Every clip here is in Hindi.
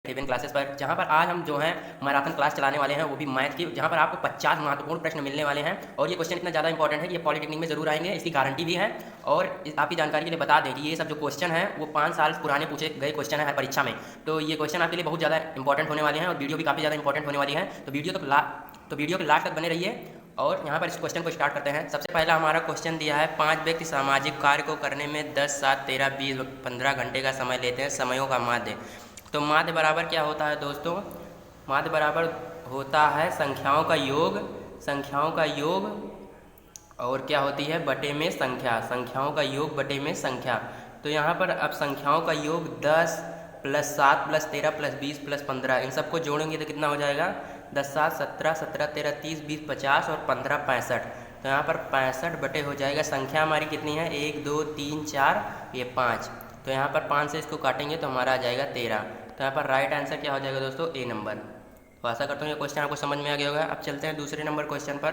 टिफिन क्लासेस पर, जहाँ पर आज हम जो है मैराथन क्लास चलाने वाले हैं, वो भी मैथ की, जहाँ पर आपको 50 महत्वपूर्ण प्रश्न मिलने वाले हैं। और ये क्वेश्चन इतना ज़्यादा इंपॉर्टेंट है कि ये पॉलिटेक्निक में जरूर आएंगे, इसकी गारंटी भी है। और आपकी जानकारी के लिए बता दें कि ये सब जो क्वेश्चन है वो 5 साल पुराने पूछे गए क्वेश्चन है हर परीक्षा में। तो ये क्वेश्चन आपके लिए बहुत ज़्यादा इंपॉर्टेंट होने वाले हैं और वीडियो भी काफ़ी ज़्यादा इंपॉर्टेंट होने वाली है। तो वीडियो के लास्ट तक बने रहिए। और यहाँ पर इस क्वेश्चन को स्टार्ट करते हैं। सबसे पहला हमारा क्वेश्चन दिया है, 5 व्यक्ति सामाजिक कार्य को करने में 10, 7, 13, 20, 15 घंटे का समय लेते हैं, समयों का माध्य। तो माध्य बराबर क्या होता है दोस्तों? माध्य बराबर होता है संख्याओं का योग और क्या होती है, बटे में संख्या, संख्याओं का योग बटे में संख्या। तो यहाँ पर अब संख्याओं का योग 10 प्लस 7 प्लस 13 प्लस 20 प्लस 15, इन सबको जोड़ेंगे तो कितना हो जाएगा? 10, 7, 17, 17, 13, 30, 20, 50 और 15, 65। तो यहाँ पर 65 बटे हो जाएगा, संख्या हमारी कितनी है? 1, 2, 3, 4, ये 5। तो यहाँ पर 5 से इसको काटेंगे तो हमारा आ जाएगा 13। तो यहाँ पर राइट आंसर क्या हो जाएगा दोस्तों? ए नंबर। तो आशा करता हूँ ये क्वेश्चन आपको समझ में आ गया होगा। अब चलते हैं दूसरे नंबर क्वेश्चन पर।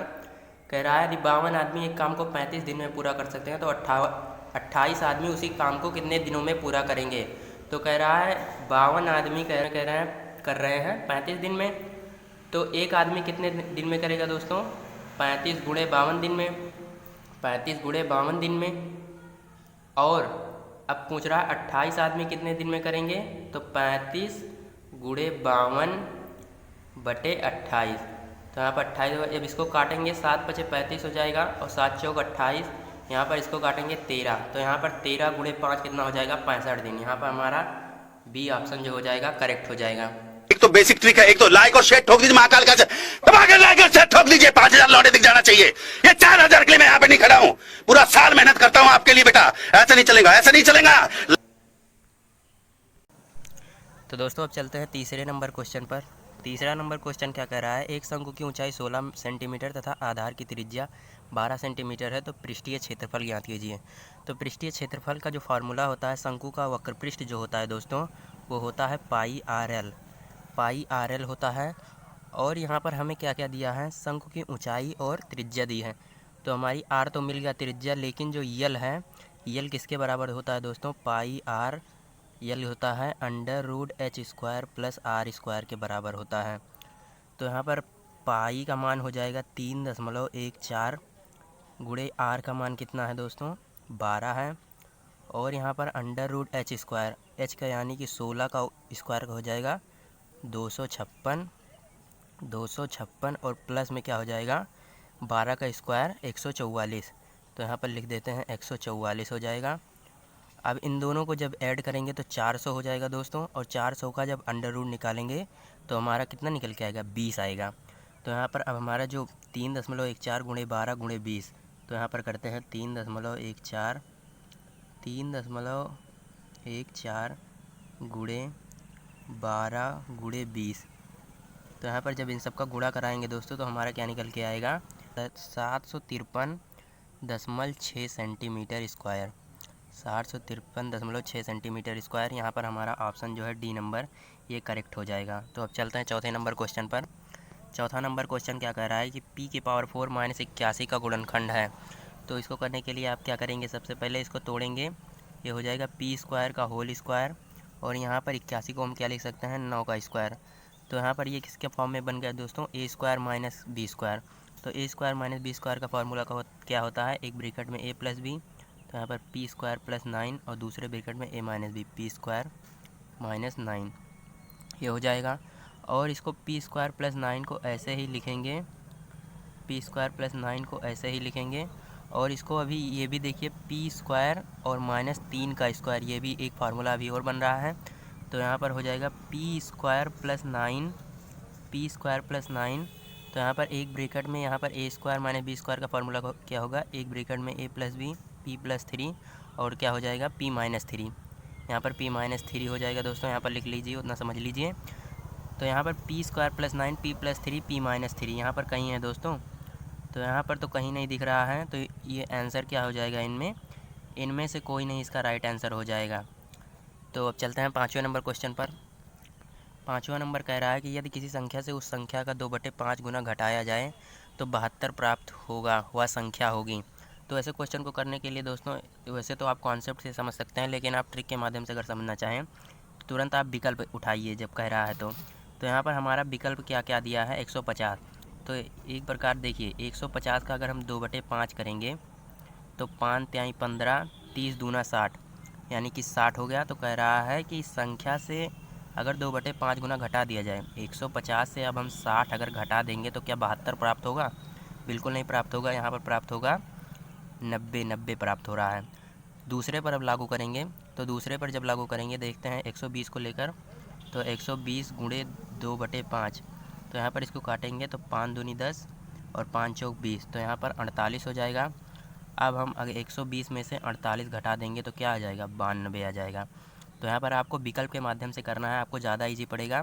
कह रहा है यदि 52 आदमी एक काम को 35 दिन में पूरा कर सकते हैं तो 28 आदमी उसी काम को कितने दिनों में पूरा करेंगे? तो कह रहा है 52 आदमी कर रहे हैं 35 दिन में, तो एक आदमी कितने दिन में करेगा दोस्तों? 35 गुणे 52 दिन में, 35 गुणे 52 दिन में। और अब पूछ रहा है 28 आदमी कितने दिन में करेंगे? तो 35 गुणे 52 बटे 28। तो यहाँ पर 28, जब इसको काटेंगे 7 पचे 35 हो जाएगा और 7 चौक 28। यहाँ पर इसको काटेंगे 13, तो यहाँ पर 13 गुणे 5 कितना हो जाएगा? 65 दिन। यहाँ पर हमारा बी ऑप्शन जो हो जाएगा करेक्ट हो जाएगा। एक तो बेसिक ट्रिक है, एक तो लाइक और शेयर ठोक दीजिए महाकाल का, दबाकर लाइक और शेयर ठोक दीजिए, 5000 लौटे दिख जाना चाहिए। ये 4000 के लिए मैं यहाँ पे नहीं खड़ा हूँ, पूरा साल मेहनत करता हूँ आपके लिए बेटा, ऐसा नहीं चलेगा, ऐसा नहीं चलेगा। तो दोस्तों अब चलते हैं तीसरे नंबर क्वेश्चन पर। तीसरा नंबर क्वेश्चन क्या कह रहा है, एक शंकु की ऊंचाई 16 सेंटीमीटर तथा आधार की त्रिज्या 12 सेंटीमीटर है, तो पृष्ठीय क्षेत्रफल ज्ञात कीजिए। तो पृष्ठीय क्षेत्रफल का जो फार्मूला होता है, शंकु का वक्रपृष्ठ जो होता है दोस्तों, वो होता है पाई आर एल होता है। और यहाँ पर हमें क्या क्या दिया है? शंकु की ऊंचाई और त्रिज्या दी है। तो हमारी आर तो मिल गया त्रिज्या, लेकिन जो यल है, यल किसके बराबर होता है दोस्तों? पाई आर यल होता है √h² प्लस r² के बराबर होता है। तो यहाँ पर पाई का मान हो जाएगा 3.14 गुणे आर का मान कितना है दोस्तों? 12 है। और यहाँ पर √h², h का यानी कि 16 का स्क्वायर हो जाएगा 256 और प्लस में क्या हो जाएगा? 12 का स्क्वायर 144। तो यहाँ पर लिख देते हैं 144 हो जाएगा। अब इन दोनों को जब ऐड करेंगे तो 400 हो जाएगा दोस्तों, और 400 का जब अंडर रूट निकालेंगे तो हमारा कितना निकल के आएगा? 20 आएगा। तो यहाँ पर अब हमारा जो 3.14 गुणे 12 गुणे 20, तो यहाँ पर करते हैं 3.14 गुणे 12 गुणे 20। तो यहाँ पर जब इन सब का गुणा कराएंगे दोस्तों तो हमारा क्या निकल के आएगा? 753.6 सेंटीमीटर स्क्वायर, 753.6 सेंटीमीटर स्क्वायर। यहाँ पर हमारा ऑप्शन जो है डी नंबर, ये करेक्ट हो जाएगा। तो अब चलते हैं चौथे नंबर क्वेश्चन पर। चौथा नंबर क्वेश्चन क्या कह रहा है कि p की पावर 4 - 81 का गुणनखंड है। तो इसको करने के लिए आप क्या करेंगे? सबसे पहले इसको तोड़ेंगे, ये हो जाएगा p² का होल स्क्वायर, और यहाँ पर 81 को हम क्या लिख सकते हैं? 9 का स्क्वायर। तो यहाँ पर ये किसके फॉर्म में बन गया दोस्तों? a² - b²। तो a² - b² का फार्मूला क्या होता है? एक ब्रैकेट में a + b, तो यहाँ पर p² + 9 और दूसरे ब्रैकेट में a - b, p² - 9 ये हो जाएगा। और इसको p² + 9 को ऐसे ही लिखेंगे, p² + 9 को ऐसे ही लिखेंगे। और इसको अभी ये भी देखिए, p² और -3 का स्क्वायर, ये भी एक फार्मूला अभी और बन रहा है। तो यहाँ पर हो जाएगा p² + 9, तो यहाँ पर एक ब्रैकेट में यहाँ पर a² - b² का फार्मूला क्या होगा? एक ब्रैकेट में a + b, p + 3 और क्या हो जाएगा? p - 3। यहाँ पर p - 3 हो जाएगा दोस्तों, यहाँ पर लिख लीजिए, उतना समझ लीजिए। तो यहाँ पर p² + 9, p + 3, p - 3 यहाँ पर कहीं है दोस्तों? तो यहाँ पर तो कहीं नहीं दिख रहा है, तो ये आंसर क्या हो जाएगा? इनमें से कोई नहीं इसका राइट आंसर हो जाएगा। तो अब चलते हैं पाँचवें नंबर क्वेश्चन पर। पाँचवा नंबर कह रहा है कि यदि किसी संख्या से उस संख्या का 2/5 गुना घटाया जाए तो 72 प्राप्त होगा, वह संख्या होगी। तो ऐसे क्वेश्चन को करने के लिए दोस्तों, वैसे तो आप कॉन्सेप्ट से समझ सकते हैं, लेकिन आप ट्रिक के माध्यम से अगर समझना चाहें तुरंत आप विकल्प उठाइए जब कह रहा है तो यहाँ पर हमारा विकल्प क्या क्या दिया है 150। तो एक प्रकार देखिए 150 का अगर हम 2/5 करेंगे तो 5 तिहाई 15, 30 दूना 60, यानी कि 60 हो गया। तो कह रहा है कि इस संख्या से अगर 2/5 गुना घटा दिया जाए 150 से, अब हम 60 अगर घटा देंगे तो क्या 72 प्राप्त होगा? बिल्कुल नहीं प्राप्त होगा, यहाँ पर प्राप्त होगा 90 प्राप्त हो रहा है। दूसरे पर अब लागू करेंगे, तो दूसरे पर जब लागू करेंगे देखते हैं 120 को लेकर, तो 120 गुणे 2/5, तो यहाँ पर इसको काटेंगे तो 5 दूनी 10 और 5 चौक 20, तो यहाँ पर 48 हो जाएगा। अब हम अगर 120 में से 48 घटा देंगे तो क्या आ जाएगा? 92 आ जाएगा। तो यहाँ पर आपको विकल्प के माध्यम से करना है, आपको ज़्यादा इजी पड़ेगा।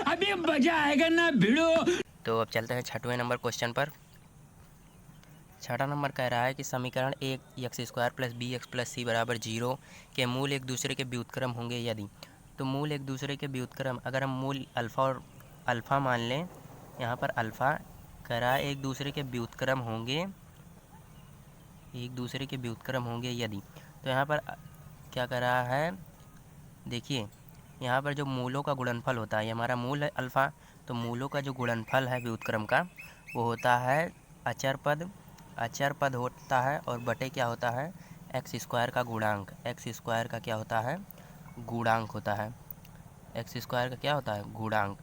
अभी मजा आएगा ना भिड़ो। तो अब चलते हैं 6वें नंबर क्वेश्चन पर। 6वां नंबर कह रहा है कि समीकरण 1x² + bx + c = 0 के मूल एक दूसरे के व्युत्क्रम होंगे यदि। तो मूल एक दूसरे के व्युत्क्रम, अगर हम मूल अल्फ़ा और अल्फ़ा मान लें, यहाँ पर अल्फ़ा कह रहा है एक दूसरे के व्युत्क्रम होंगे, एक दूसरे के व्युत्क्रम होंगे यदि। तो यहाँ पर क्या कर रहा है, देखिए यहाँ पर जो मूलों का गुणनफल होता है, ये हमारा मूल है अल्फ़ा, तो मूलों का जो गुणनफल है व्युत्क्रम का वो होता है अचर पद होता है, और बटे क्या होता है? x² का गुणांक। x² का क्या होता है? गुणांक होता है। x² का क्या होता है? गुणांक।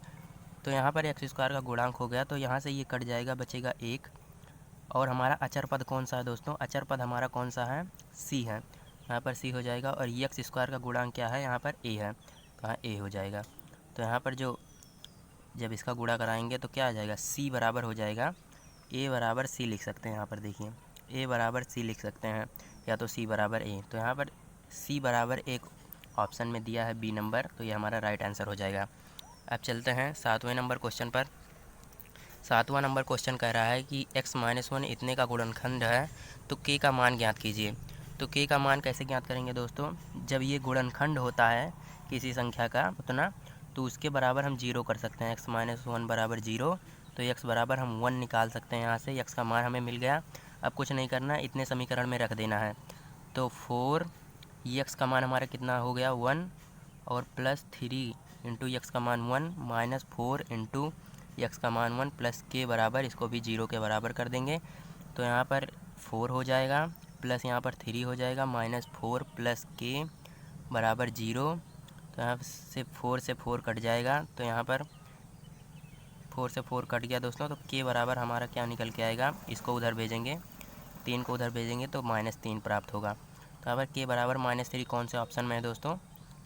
तो यहाँ पर x² का गुणांक हो गया, तो यहाँ से ये कट जाएगा, बचेगा 1। और हमारा अचर पद कौन सा है दोस्तों? अचर पद हमारा कौन सा है? c है, यहाँ पर c हो जाएगा। और x² का गुणांक क्या है? यहाँ पर a है, तो यहाँ a हो जाएगा। तो यहाँ पर जो जब इसका गुणा कराएंगे तो क्या आ जाएगा? c बराबर हो जाएगा a बराबर c लिख सकते हैं। यहाँ पर देखिए a बराबर c लिख सकते हैं, या तो c बराबर a। तो यहाँ पर c बराबर एक ऑप्शन में दिया है b नंबर, तो ये हमारा राइट आंसर हो जाएगा। अब चलते हैं 7वें नंबर क्वेश्चन पर। 7वां नंबर क्वेश्चन कह रहा है कि x-1 इतने का गुणनखंड है तो k का मान ज्ञात कीजिए। तो k का मान कैसे ज्ञात करेंगे दोस्तों? जब ये गुणनखंड होता है किसी संख्या का उतना, तो उसके बराबर हम 0 कर सकते हैं। x-1 बराबर 0, तो x बराबर हम 1 निकाल सकते हैं। यहाँ से x का मान हमें मिल गया। अब कुछ नहीं करना, इतने समीकरण में रख देना है। तो 4 x का मान हमारा कितना हो गया? 1, और +3 इंटू x का मान 1 माइनस 4 इंटू x का मान 1 प्लस k बराबर, इसको भी 0 के बराबर कर देंगे। तो यहाँ पर 4 हो जाएगा, प्लस यहाँ पर 3 हो जाएगा, माइनस 4 प्लस k बराबर 0। तो यहाँ से 4 से 4 कट जाएगा, तो यहाँ पर 4 से 4 कट गया दोस्तों। तो k बराबर हमारा क्या निकल के आएगा? इसको उधर भेजेंगे, 3 को उधर भेजेंगे तो -3 प्राप्त होगा। तो यहाँ पर k बराबर -3 कौन से ऑप्शन में है दोस्तों?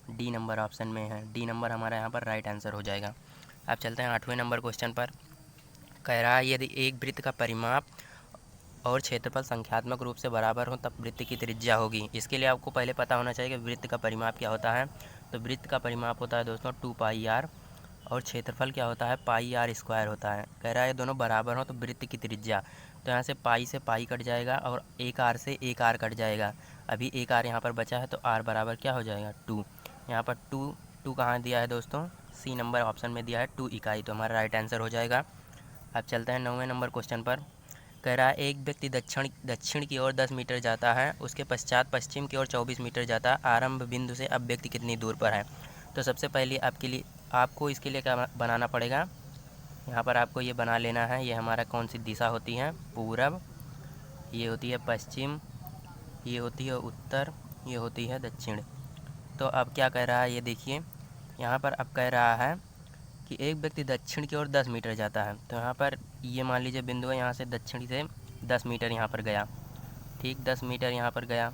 डी नंबर ऑप्शन में है। डी नंबर हमारा यहाँ पर राइट आंसर हो जाएगा। अब चलते हैं 8वें नंबर क्वेश्चन पर। कह रहा है यदि एक वृत्त का परिमाप और क्षेत्रफल संख्यात्मक रूप से बराबर हो तब वृत्त की त्रिज्या होगी। इसके लिए आपको पहले पता होना चाहिए कि वृत्त का परिमाप क्या होता है। तो वृत्त का परिमाप होता है दोस्तों 2πr, और क्षेत्रफल क्या होता है? πr² होता है। कह रहा है दोनों बराबर हो तो वृत्त की त्रिज्या, तो यहाँ से पाई से पाई कट जाएगा और एक आर से एक आर कट जाएगा। अभी एक आर यहाँ पर बचा है, तो आर बराबर क्या हो जाएगा? 2। यहाँ पर 2 कहाँ दिया है दोस्तों? सी नंबर ऑप्शन में दिया है 2 इकाई, तो हमारा राइट आंसर हो जाएगा। अब चलते हैं 9वें नंबर क्वेश्चन पर। कह रहा है एक व्यक्ति दक्षिण की ओर 10 मीटर जाता है, उसके पश्चात पश्चिम की ओर 24 मीटर जाता है। आरंभ बिंदु से अब व्यक्ति कितनी दूर पर है? तो सबसे पहले आपको इसके लिए क्या बनाना पड़ेगा? यहाँ पर आपको ये बना लेना है, ये हमारा कौन सी दिशा होती है? पूरब, ये होती है पश्चिम, ये होती है उत्तर, ये होती है दक्षिण। तो अब क्या कह रहा है ये देखिए, यहाँ पर अब कह रहा है कि एक व्यक्ति दक्षिण की ओर 10 मीटर जाता है। तो यहाँ पर ये मान लीजिए बिंदु है, यहाँ से दक्षिण से 10 मीटर यहाँ पर गया, ठीक 10 मीटर यहाँ पर गया।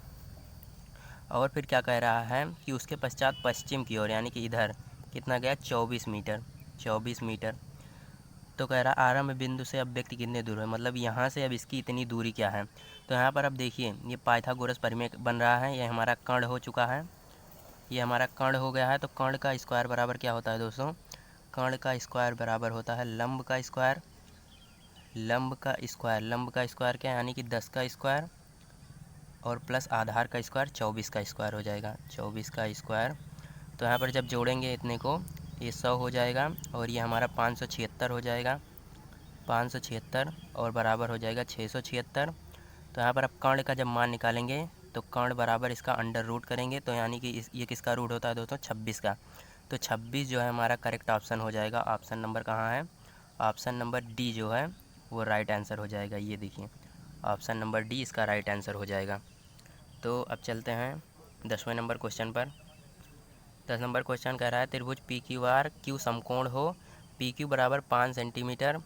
और फिर क्या कह रहा है कि उसके पश्चात पश्चिम की ओर, यानी कि इधर कितना गया? 24 मीटर। तो कह रहा आरंभ बिंदु से अब व्यक्ति कितने दूर है, मतलब यहाँ से अब इसकी इतनी दूरी क्या है? तो यहाँ पर अब देखिए ये पाइथागोरस प्रमेय बन रहा है, ये हमारा कर्ण हो चुका है, ये हमारा कर्ण हो गया है। तो कर्ण का स्क्वायर बराबर क्या होता है दोस्तों? कर्ण का स्क्वायर बराबर होता है लंब का स्क्वायर। लंब का स्क्वायर क्या, यानी कि 10 का स्क्वायर और प्लस आधार का स्क्वायर 24 का स्क्वायर हो जाएगा, 24 का स्क्वायर। तो यहाँ पर जब जोड़ेंगे इतने को, ये 100 हो जाएगा, और ये हमारा 576 हो जाएगा, 576 और बराबर हो जाएगा 676। तो यहाँ पर अब कर्ण का जब मान निकालेंगे तो कर्ण बराबर इसका अंडर रूट करेंगे, तो यानी कि ये किसका रूट होता है दोस्तों, 26 का। तो 26 जो है हमारा करेक्ट ऑप्शन हो जाएगा। ऑप्शन नंबर कहाँ है, ऑप्शन नंबर डी जो है वो राइट आंसर हो जाएगा। ये देखिए ऑप्शन नंबर डी इसका राइट आंसर हो जाएगा। तो अब चलते हैं 10वें नंबर क्वेश्चन पर। 10 नंबर क्वेश्चन कह रहा है त्रिभुज पी क्यू आर क्यू समकोण हो, पी क्यू बराबर 5 सेंटीमीटर।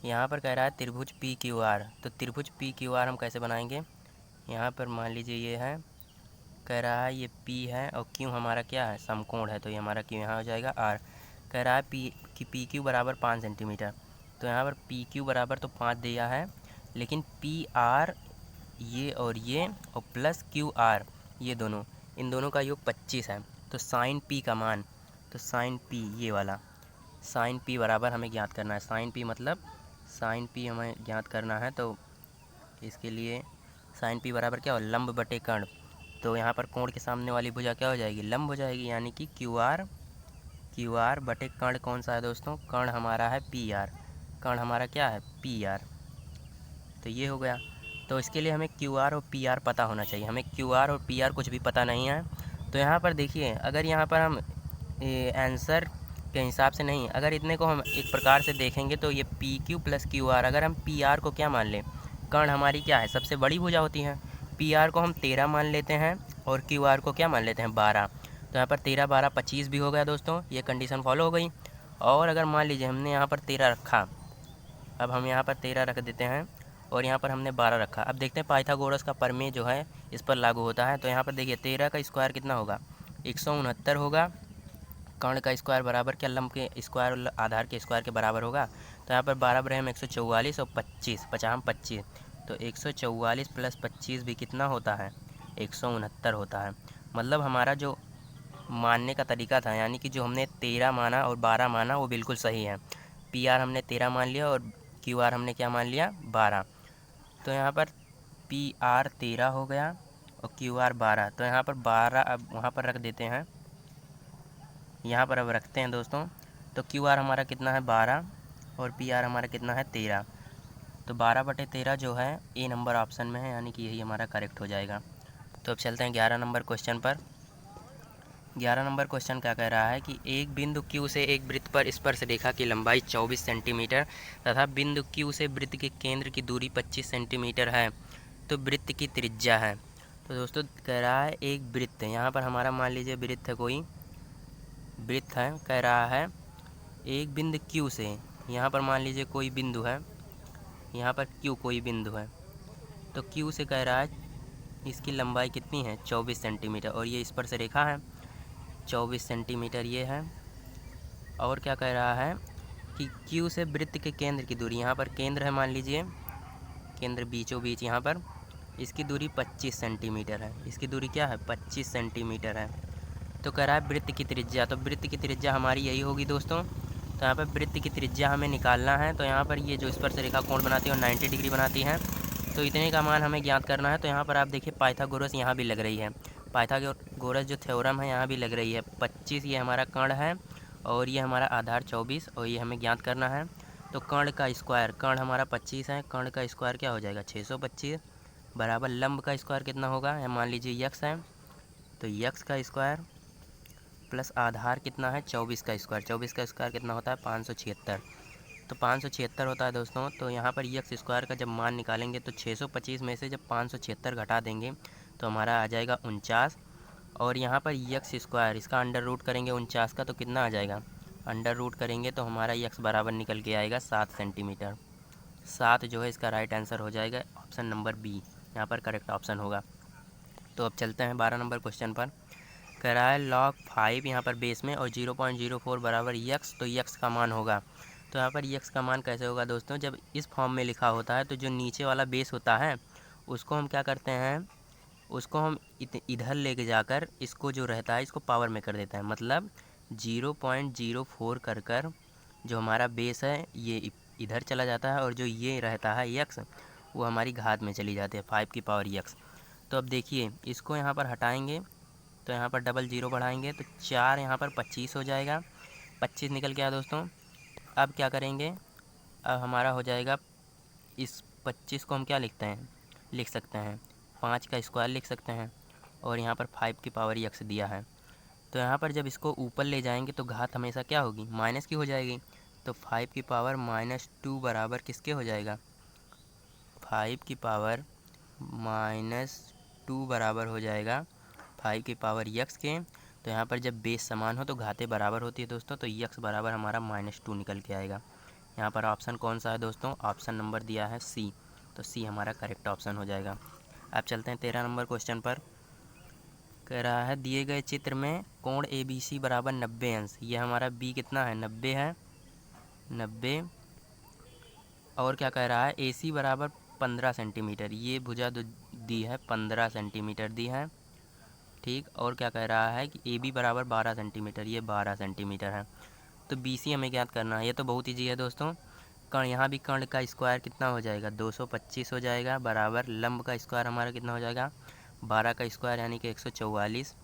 यहाँ पर कह रहा है त्रिभुज पी क्यू आर, तो त्रिभुज पी क्यू आर हम कैसे बनाएंगे। यहाँ पर मान लीजिए ये है, कह रहा है ये पी है और क्यू हमारा क्या है, समकोण है, तो ये हमारा क्यू यहाँ हो जाएगा आर। कह रहा है पी क्यू बराबर 5 सेंटीमीटर, तो यहाँ पर पी क्यू बराबर तो 5 दिया है, लेकिन पी आर ये और प्लस क्यू आर ये दोनों, इन दोनों का योग 25 है। तो साइन पी का मान, तो साइन पी ये वाला साइन पी बराबर हमें ज्ञात करना है। साइन पी मतलब साइन पी हमें ज्ञात करना है, तो इसके लिए साइन पी बराबर क्या हो, लंब बटे कर्ण। तो यहाँ पर कोण के सामने वाली भुजा क्या हो जाएगी, लंब हो जाएगी, यानी कि क्यू आर बटे कर्ण कौन सा है दोस्तों, कर्ण हमारा है पी आर, कर्ण हमारा क्या है पी आर। तो ये हो गया। तो इसके लिए हमें क्यू आर और पी आर पता होना चाहिए। हमें क्यू आर और पी आर कुछ भी पता नहीं है। तो यहाँ पर देखिए, अगर यहाँ पर हम आंसर के हिसाब से नहीं, अगर इतने को हम एक प्रकार से देखेंगे तो ये P Q plus Q R, अगर हम पी आर को क्या मान लें, कर्ण हमारी क्या है, सबसे बड़ी भुजा होती है, पी आर को हम 13 मान लेते हैं और क्यू आर को क्या मान लेते हैं 12। तो यहाँ पर 13 12 25 भी हो गया दोस्तों, ये कंडीशन फॉलो हो गई। और अगर मान लीजिए हमने यहाँ पर 13 रखा, अब हम यहाँ पर 13 रख देते हैं और यहाँ पर हमने 12 रखा। अब देखते हैं पाइथागोरस का प्रमेय जो है इस पर लागू होता है। तो यहाँ पर देखिए 13 का स्क्वायर कितना होगा, 169 होगा। कर्ण का स्क्वायर बराबर क्या, लंब के स्क्वायर आधार के स्क्वायर के बराबर होगा। तो यहाँ पर 12 बराबर हम 144 और 25 25, तो 144 प्लस 25 भी कितना होता है, 169 होता है। मतलब हमारा जो मानने का तरीका था, यानी कि जो हमने 13 माना और 12 माना वो बिल्कुल सही है। पी आर हमने 13 मान लिया और क्यू आर हमने क्या मान लिया 12। तो यहाँ पर पी आर 13 हो गया और क्यू आर 12, तो यहाँ पर 12 अब वहाँ पर रख देते हैं, यहाँ पर अब रखते हैं दोस्तों। तो क्यू आर हमारा कितना है 12 और पी आर हमारा कितना है 13। तो 12 बटे 13 जो है ए नंबर ऑप्शन में है, यानी कि यही हमारा करेक्ट हो जाएगा। तो अब चलते हैं 11 नंबर क्वेश्चन पर। 11 नंबर क्वेश्चन क्या कह रहा है कि एक बिंदु Q से एक वृत्त पर स्पर्श रेखा की लंबाई 24 सेंटीमीटर तथा बिंदु Q से वृत्त के केंद्र की दूरी 25 सेंटीमीटर है, तो वृत्त की त्रिज्या है। तो दोस्तों कह रहा है एक वृत्त है, यहाँ पर हमारा मान लीजिए वृत्त है, कोई वृत्त है, कह रहा है एक बिंदु Q से, यहाँ पर मान लीजिए कोई बिंदु है, यहाँ पर Q कोई बिंदु है, तो Q से कह रहा है इसकी लंबाई कितनी है 24 सेंटीमीटर और ये स्पर्श रेखा है 24 सेंटीमीटर ये है। और क्या कह रहा है कि Q से वृत्त के केंद्र की दूरी, यहाँ पर केंद्र है, मान लीजिए केंद्र बीचों बीच, यहाँ पर इसकी दूरी 25 सेंटीमीटर है, इसकी दूरी क्या है 25 सेंटीमीटर है। तो कह रहा है वृत्त की त्रिज्या, तो वृत्त की त्रिज्या हमारी यही होगी दोस्तों। तो यहाँ पर वृत्त की त्रिज्या हमें निकालना है। तो यहाँ पर ये जो स्पर्श रेखा कोण बनाती है वो 90 डिग्री बनाती है, तो इतने का मान हमें ज्ञात करना है। तो यहाँ पर आप देखिए पाइथागोरस यहाँ भी लग रही है, पाइथागोरस जो थ्योरम है यहाँ भी लग रही है। 25 ये हमारा कर्ण है और ये हमारा आधार 24 और ये हमें ज्ञात करना है। तो कर्ण का स्क्वायर, कर्ण हमारा 25 है, कर्ण का स्क्वायर क्या हो जाएगा 625 बराबर लंब का स्क्वायर कितना होगा, मान लीजिए यक्स है, तो यक्स का स्क्वायर प्लस आधार कितना है 24 का स्क्वायर, 24 का स्क्वायर कितना होता है 576, तो 576 होता है दोस्तों। तो यहाँ पर यक्स स्क्वायर का जब मान निकालेंगे तो 625 में से जब 576 घटा देंगे तो हमारा आ जाएगा 49, और यहाँ पर यक्स स्क्वायर इसका अंडर रूट करेंगे 49 का तो कितना आ जाएगा, अंडर रूट करेंगे तो हमारा यक्स बराबर निकल के आएगा 7 सेंटीमीटर। 7 जो है इसका राइट आंसर हो जाएगा, ऑप्शन नंबर बी यहाँ पर करेक्ट ऑप्शन होगा। तो अब चलते हैं 12 नंबर क्वेश्चन पर। कह रहा है log 5 यहाँ पर बेस में और 0.04 बराबर यक्स, तो यक्स का मान होगा। तो यहाँ पर यक्स का मान कैसे होगा दोस्तों, जब इस फॉर्म में लिखा होता है तो जो नीचे वाला बेस होता है उसको हम क्या करते हैं, उसको हम इधर लेके जाकर इसको जो रहता है इसको पावर में कर देते हैं, मतलब 0.04 कर कर जो हमारा बेस है ये इधर चला जाता है और जो ये रहता है यक्स वो हमारी घात में चली जाती है 5 की पावर यक्स। तो अब देखिए इसको यहाँ पर हटाएंगे तो यहाँ पर डबल जीरो बढ़ाएंगे तो 4 यहाँ पर 25 हो जाएगा, 25 निकल गया दोस्तों। अब क्या करेंगे, अब हमारा हो जाएगा इस 25 को हम क्या लिख सकते हैं 5 का स्क्वायर लिख सकते हैं और यहाँ पर 5 की पावर x दिया है। तो यहाँ पर जब इसको ऊपर ले जाएंगे तो घात हमेशा क्या होगी, माइनस की हो जाएगी। तो 5 की पावर -2 बराबर किसके हो जाएगा, 5 की पावर -2 बराबर हो जाएगा 5 की पावर x के। तो यहाँ पर जब बेस समान हो तो घातें बराबर होती है दोस्तों, तो x बराबर हमारा -2 निकल के आएगा। यहाँ पर ऑप्शन कौन सा है दोस्तों, ऑप्शन नंबर दिया है सी, तो सी हमारा करेक्ट ऑप्शन हो जाएगा। अब चलते हैं 13 नंबर क्वेश्चन पर। कह रहा है दिए गए चित्र में कोण ABC बराबर 90 अंश। ये हमारा B कितना है, 90 है, 90। और क्या कह रहा है, AC बराबर 15 सेंटीमीटर। ये भुजा दी है 15 सेंटीमीटर दी है, ठीक। और क्या कह रहा है कि AB बराबर 12 सेंटीमीटर, ये 12 सेंटीमीटर है। तो BC हमें ज्ञात करना है। ये तो बहुत ईजी है दोस्तों। कर्ण, यहाँ भी कर्ण का स्क्वायर कितना हो जाएगा, 225 हो जाएगा, बराबर लंब का स्क्वायर हमारा कितना हो जाएगा, 12 का स्क्वायर यानी कि 144,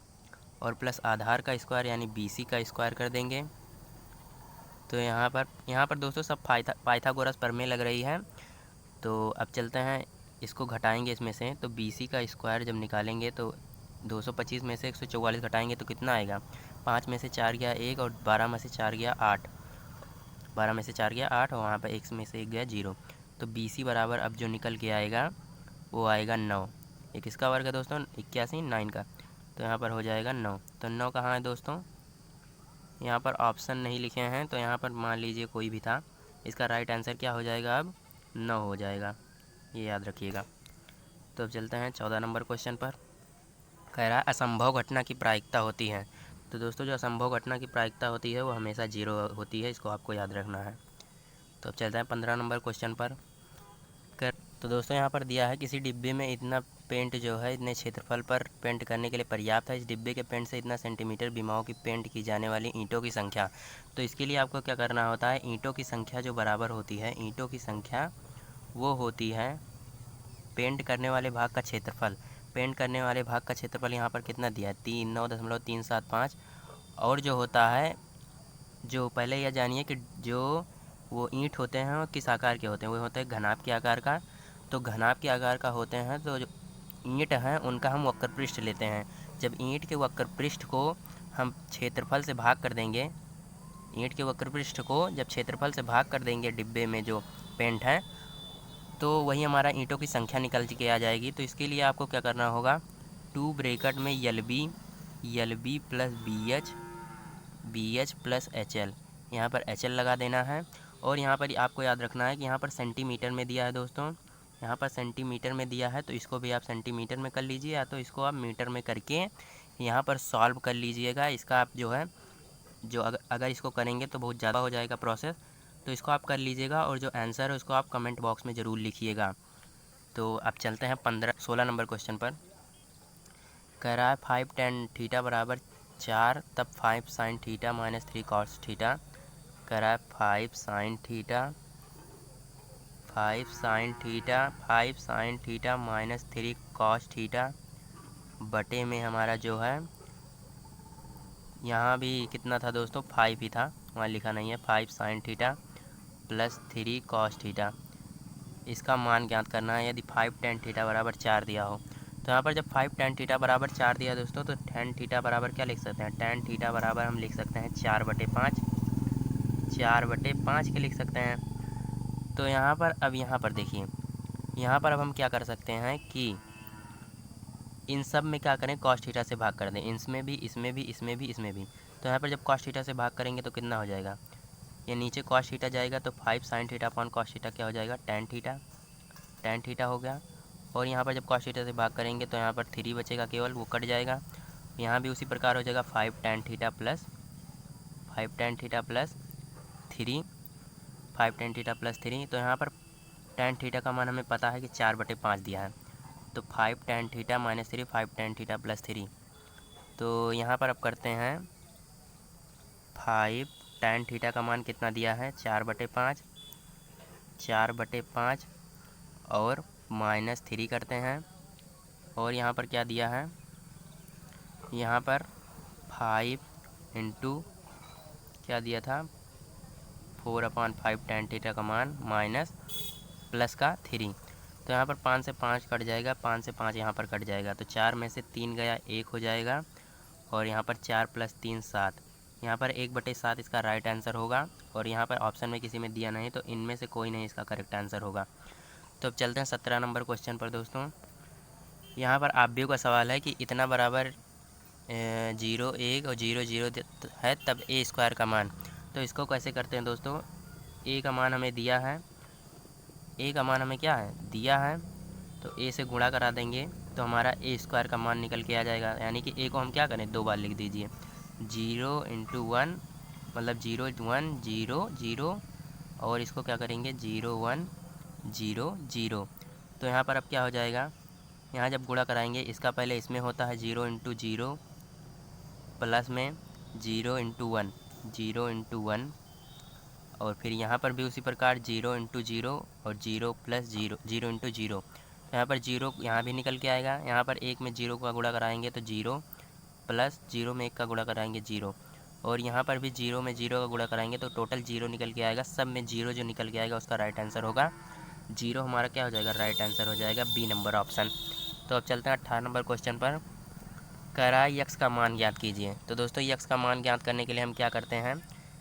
और प्लस आधार का स्क्वायर यानी BC का स्क्वायर कर देंगे। तो यहाँ पर दोस्तों सब पाइथागोरस प्रमेय लग रही है। तो अब चलते हैं, इसको घटाएंगे इसमें से। तो BC का स्क्वायर जब निकालेंगे तो 225 में से 144 घटाएंगे तो कितना आएगा, 5 में से 4 गया 1 और 12 में से 4 गया 8, 12 में से 4 गया 8 और वहाँ पर 1 में से 1 गया 0। तो BC बराबर अब जो निकल के आएगा वो आएगा 9। ये किसका वर्ग है दोस्तों, 81, 9 का। तो यहाँ पर हो जाएगा 9। तो 9 कहाँ है दोस्तों, यहाँ पर ऑप्शन नहीं लिखे हैं, तो यहाँ पर मान लीजिए कोई भी था। इसका राइट आंसर क्या हो जाएगा, अब 9 हो जाएगा, ये याद रखिएगा। तो अब चलते हैं 14 नंबर क्वेश्चन पर। कह रहा है असंभव घटना की प्रायिकता होती है। तो दोस्तों जो असंभव घटना की प्रायिकता होती है वो हमेशा 0 होती है, इसको आपको याद रखना है। तो अब चलते हैं 15 नंबर क्वेश्चन पर। तो दोस्तों यहाँ पर दिया है किसी डिब्बे में इतना पेंट जो है इतने क्षेत्रफल पर पेंट करने के लिए पर्याप्त है। इस डिब्बे के पेंट से इतना सेंटीमीटर विमाओं की पेंट की जाने वाली ईंटों की संख्या। तो इसके लिए आपको क्या करना होता है, ईंटों की संख्या जो बराबर होती है, ईंटों की संख्या वो होती है पेंट करने वाले भाग का क्षेत्रफल। पेंट करने वाले भाग का क्षेत्रफल यहाँ पर कितना दिया है, 9.375। और जो होता है, जो पहले यह जानिए कि जो वो ईंट होते हैं वो किस आकार के होते हैं, वो होते हैं घनाभ के आकार का। तो घनाभ के आकार का होते हैं, तो जो ईंट हैं उनका हम वक्र पृष्ठ लेते हैं। जब ईंट के वक्र पृष्ठ को हम क्षेत्रफल से भाग कर देंगे, ईंट के वक्र पृष्ठ को जब क्षेत्रफल से भाग कर देंगे डिब्बे में जो पेंट है, तो वही हमारा ईंटों की संख्या निकल के आ जाएगी। तो इसके लिए आपको क्या करना होगा, 2 ब्रैकेट में LB plus BH plus HL, यहाँ पर HL लगा देना है। और यहाँ पर आपको याद रखना है कि यहाँ पर सेंटीमीटर में दिया है दोस्तों, यहाँ पर सेंटीमीटर में दिया है, तो इसको भी आप सेंटीमीटर में कर लीजिए, या तो इसको आप मीटर में करके यहाँ पर सॉल्व कर लीजिएगा। इसका आप जो है जो अगर इसको करेंगे तो बहुत ज़्यादा हो जाएगा प्रोसेस, तो इसको आप कर लीजिएगा और जो आंसर है उसको आप कमेंट बॉक्स में ज़रूर लिखिएगा। तो अब चलते हैं 16 नंबर क्वेश्चन पर। कह रहा है 5 tan थीटा बराबर 4, तब 5 sin theta minus 3 cos theta. कह रहा है 5 sin theta minus 3 cos theta बटे में हमारा जो है, यहाँ भी कितना था दोस्तों, 5 ही था, वहाँ लिखा नहीं है, 5 sin theta plus 3 cos theta. इसका मान ज्ञात करना है। यदि 5 tan थीटा बराबर 4 दिया हो, तो यहाँ पर जब 5 tan थीटा बराबर 4 दिया दोस्तों, तो tan थीटा बराबर क्या लिख सकते हैं, tan थीटा बराबर हम लिख सकते हैं 4/5, 4/5 के लिख सकते हैं। तो यहाँ पर देखिए, यहाँ पर अब हम क्या कर सकते हैं कि इन सब में क्या करें, cos थीटा से भाग कर दें, इसमें भी, इसमें भी, इसमें भी, इसमें भी। तो यहाँ पर जब cos थीटा से भाग करेंगे तो कितना हो जाएगा, ये नीचे cos थीटा जाएगा, तो 5 sin theta upon cos theta क्या हो जाएगा, tan थीटा हो गया। और यहाँ पर जब cos थीटा से भाग करेंगे तो यहाँ पर 3 बचेगा केवल, वो कट जाएगा। यहाँ भी उसी प्रकार हो जाएगा 5 tan थीटा प्लस 3। तो यहाँ पर tan थीटा का मान हमें पता है कि 4/5 दिया है, तो 5 tan theta minus 3, 5 tan theta plus 3। तो यहाँ पर अब करते हैं, 5 tan थीटा का मान कितना दिया है, 4/5 और माइनस 3 करते हैं। और यहाँ पर क्या दिया है, यहाँ पर 5 इंटू क्या दिया था, 4/5 tan थीटा का मान माइनस प्लस का 3। तो यहाँ पर 5 से 5 कट जाएगा, 5 से 5 यहाँ पर कट जाएगा, तो 4 में से 3 गया, 1 हो जाएगा। और यहाँ पर 4 + 3 7, यहाँ पर 1/7 इसका राइट आंसर होगा। और यहाँ पर ऑप्शन में किसी में दिया नहीं, तो इनमें से कोई नहीं इसका करेक्ट आंसर होगा। तो अब चलते हैं 17 नंबर क्वेश्चन पर दोस्तों। यहाँ पर आप भी का सवाल है कि इतना बराबर 0 1 और 0 0 है तब ए स्क्वायर का मान। तो इसको कैसे करते हैं दोस्तों, ए का मान हमें दिया है, ए का मान हमें क्या है दिया है, तो ए से गुणा करा देंगे तो हमारा ए स्क्वायर का मान निकल के आ जाएगा। यानी कि ए को हम क्या करें, 2 बार लिख दीजिए, 0 × 1 मतलब 0 1 0 0, और इसको क्या करेंगे 0 1 0 0। तो यहाँ पर अब क्या हो जाएगा, यहाँ जब गुणा कराएंगे इसका पहले इसमें होता है 0 × 0 प्लस में 0 × 1 0 × 1, और फिर यहाँ पर भी उसी प्रकार 0 × 0 और 0 + 0 0 × 0। यहाँ पर 0 यहाँ भी निकल के आएगा, यहाँ पर 1 में 0 का गुणा कराएंगे तो 0 प्लस 0 में 1 का गुणा कराएंगे 0, और यहाँ पर भी 0 में 0 का गुणा कराएंगे तो टोटल 0 निकल के आएगा। सब में 0 जो निकल के आएगा उसका राइट आंसर होगा 0, हमारा क्या हो जाएगा राइट आंसर हो जाएगा बी नंबर ऑप्शन। तो अब चलते हैं 18 नंबर क्वेश्चन पर। कह रहा है यक्स का मान ज्ञात कीजिए। तो दोस्तों यक्स का मान ज्ञात करने के लिए हम क्या करते हैं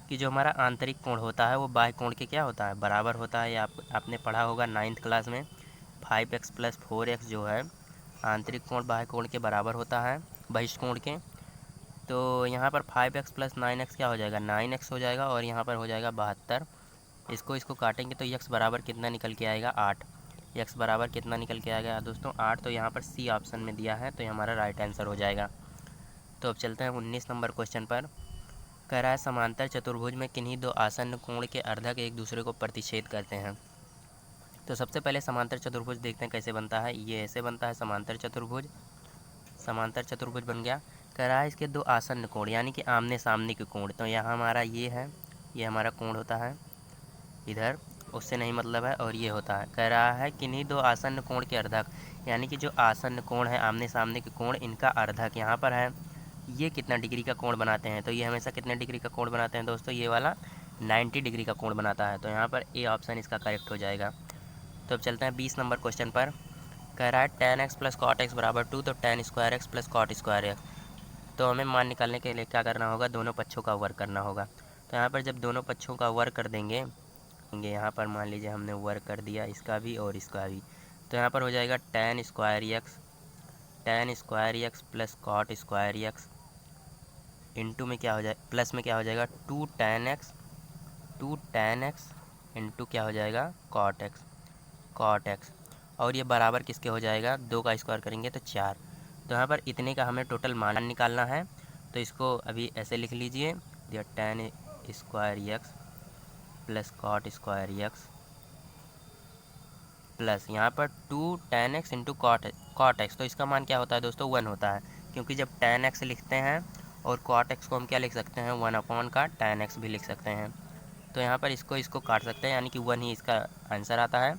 कि जो हमारा आंतरिक कोण होता है वो बाह्य कोण के क्या होता है बराबर होता है। आपने पढ़ा होगा 9th क्लास में 5x + 4x जो है आंतरिक कोण बाह्य कोण के बराबर होता है बहिष्ठ कोण के। तो यहाँ पर 5x + 9x क्या हो जाएगा 9x हो जाएगा, और यहाँ पर हो जाएगा 72। इसको काटेंगे तो यक्स बराबर कितना निकल के आएगा 8। यक्स बराबर कितना निकल के आएगा दोस्तों 8। तो यहाँ पर सी ऑप्शन में दिया है, तो ये हमारा राइट आंसर हो जाएगा। तो अब चलते हैं 19 नंबर क्वेश्चन पर। कह रहा है समांतर चतुर्भुज में किन्हीं दो आसन्न कोण के अर्धक एक दूसरे को प्रतिच्छेद करते हैं। तो सबसे पहले समांतर चतुर्भुज देखते हैं कैसे बनता है। ये ऐसे बनता है समांतर चतुर्भुज। समांतर चतुर्भुज बन गया। कह रहा है इसके दो आसन्न कोण यानी कि आमने सामने के कोण। तो यहाँ हमारा ये है, ये हमारा कोण होता है, इधर उससे नहीं मतलब है, और ये होता है। कह रहा है किन्हीं दो आसन्न कोण के अर्धक, यानी कि जो आसन्न कोण है आमने सामने के कोण इनका अर्धक यहाँ पर है, ये कितना डिग्री का कोण बनाते हैं। तो ये हमेशा कितने डिग्री का कोण बनाते हैं दोस्तों, ये वाला 90 डिग्री का कोण बनाता है। तो यहाँ पर ए ऑप्शन इसका करेक्ट हो जाएगा। तो अब चलते हैं 20 नंबर क्वेश्चन पर। कह रहा है tan x + cot x = 2, तो tan square x + cot square x। तो हमें मान निकालने के लिए क्या करना होगा, दोनों पक्षों का वर्ग करना होगा। तो यहाँ पर जब दोनों पक्षों का वर्ग कर देंगे, यहाँ पर मान लीजिए हमने वर्ग कर दिया इसका भी और इसका भी, तो यहाँ पर हो जाएगा tan square x + cot square x into में क्या हो जाए प्लस में क्या हो जाएगा 2 tan x इंटू क्या हो जाएगा cot x, और ये बराबर किसके हो जाएगा 2 का स्क्वायर करेंगे तो 4। तो यहाँ पर इतने का हमें टोटल मान निकालना है। तो इसको अभी ऐसे लिख लीजिए, tan square x + cot square x plus यहाँ पर 2 tan x into cot x। तो इसका मान क्या होता है दोस्तों 1 होता है, क्योंकि जब tan x लिखते हैं और cot x को हम क्या लिख सकते हैं 1 का tan x भी लिख सकते हैं। तो यहाँ पर इसको काट सकते हैं, यानी कि 1 ही इसका आंसर आता है।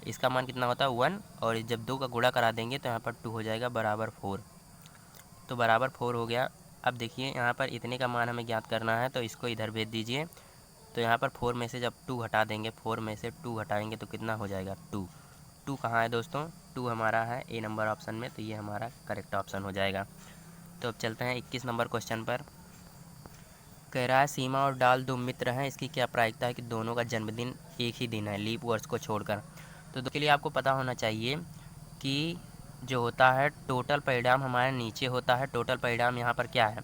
इसका मान कितना होता है 1, और जब 2 का गुणा करा देंगे तो यहाँ पर 2 हो जाएगा बराबर 4। तो बराबर 4 हो गया। अब देखिए यहाँ पर इतने का मान हमें ज्ञात करना है, तो इसको इधर भेज दीजिए। तो यहाँ पर 4 में से जब 2 हटा देंगे, 4 में से 2 हटाएंगे तो कितना हो जाएगा 2 कहाँ है दोस्तों 2 हमारा है ए नंबर ऑप्शन में, तो ये हमारा करेक्ट ऑप्शन हो जाएगा। तो अब चलते हैं 21 नंबर क्वेश्चन पर। कह रहा है सीमा और डाल दो मित्र हैं, इसकी क्या प्रायिकता है कि दोनों का जन्मदिन एक ही दिन है लीप वर्ष को छोड़कर। तो के लिए आपको पता होना चाहिए कि जो होता है टोटल परिणाम हमारे नीचे होता है। टोटल परिणाम यहाँ पर क्या है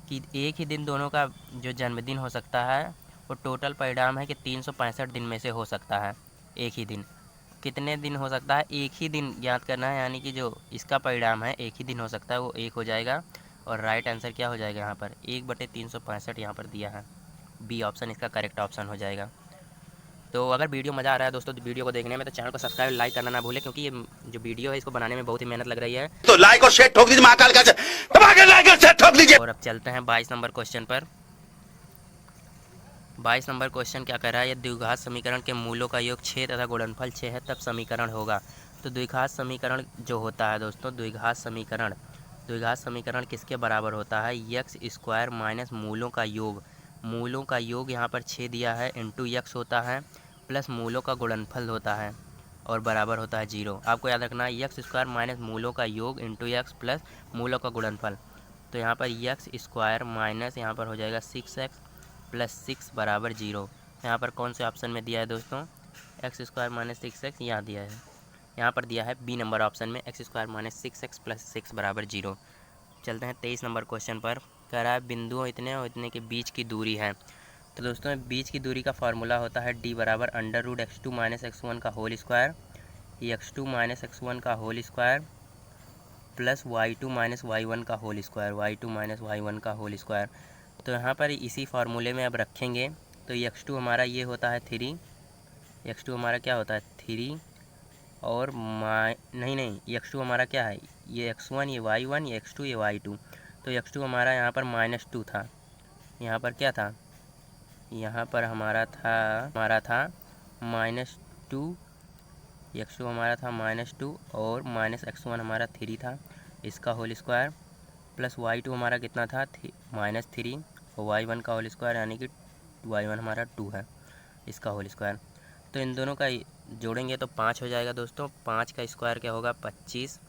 कि एक ही दिन दोनों का जो जन्मदिन हो सकता है, वो टोटल परिणाम है कि 365 दिन में से हो सकता है एक ही दिन। कितने दिन हो सकता है, एक ही दिन ज्ञात करना है, यानी कि जो इसका परिणाम है एक ही दिन हो सकता है वो 1 हो जाएगा। और राइट आंसर क्या हो जाएगा यहाँ पर 1/365 यहाँ पर दिया है, बी ऑप्शन इसका करेक्ट ऑप्शन हो जाएगा। तो अगर वीडियो मज़ा आ रहा है दोस्तों तो वीडियो को देखने में, तो चैनल को सब्सक्राइब लाइक करना ना भूलें, क्योंकि ये जो वीडियो है इसको बनाने में बहुत ही मेहनत लग रही है। तो लाइक और शेयर ठोक दीजिए महाकाल का, दबा के लाइक और शेयर ठोक दीजिए। और अब चलते हैं 22 नंबर क्वेश्चन पर। 22 नंबर क्वेश्चन क्या कह रहा है, यदि द्विघात समीकरण के मूलों का योग 6 तथा गुणनफल 6 है तब समीकरण होगा। तो द्विघात समीकरण जो होता है दोस्तों, द्विघात समीकरण किसके बराबर होता है, x स्क्वायर माइनस मूलों का योग। मूलों का योग यहाँ पर 6 दिया है इंटू x होता है, प्लस मूलों का गुणनफल होता है, और बराबर होता है 0। आपको याद रखना है एक्स स्क्वायर माइनस मूलों का योग इंटू एक्स प्लस मूलों का गुणनफल। तो यहाँ पर एक्स स्क्वायर माइनस यहाँ पर हो जाएगा 6x प्लस 6 बराबर 0। यहाँ पर कौन से ऑप्शन में दिया है दोस्तों? एक्स स्क्वायर माइनस 6x यहाँ दिया है, यहाँ पर दिया है बी नंबर ऑप्शन में x square minus 6x plus 6 बराबर 0। चलते हैं 23 नंबर क्वेश्चन पर। कह रहा है बिंदुओं इतने और इतने के बीच की दूरी है। तो दोस्तों बीच की दूरी का फार्मूला होता है d बराबर under root x2 minus x1 का whole square, x2 minus x1 का whole square plus y2 minus y1 का whole square, y2 minus y1 का होल स्क्वायर। तो यहाँ पर इसी फार्मूले में अब रखेंगे तो x2 हमारा ये होता है 3, x2 हमारा क्या होता है 3 और नहीं x2 हमारा क्या है, ये x1 ये y1 ये x2 ये y2। तो x2 हमारा यहाँ पर -2 था, यहाँ पर क्या था, यहाँ पर हमारा था -2, x2 हमारा था -2 और माइनस x1 हमारा 3 था, इसका होल स्क्वायर प्लस y2 हमारा कितना था -3 और y1 का होल स्क्वायर यानी कि y1 हमारा 2 है, इसका होल स्क्वायर। तो इन दोनों का जोड़ेंगे तो 5 हो जाएगा दोस्तों। 5 का स्क्वायर क्या होगा 25,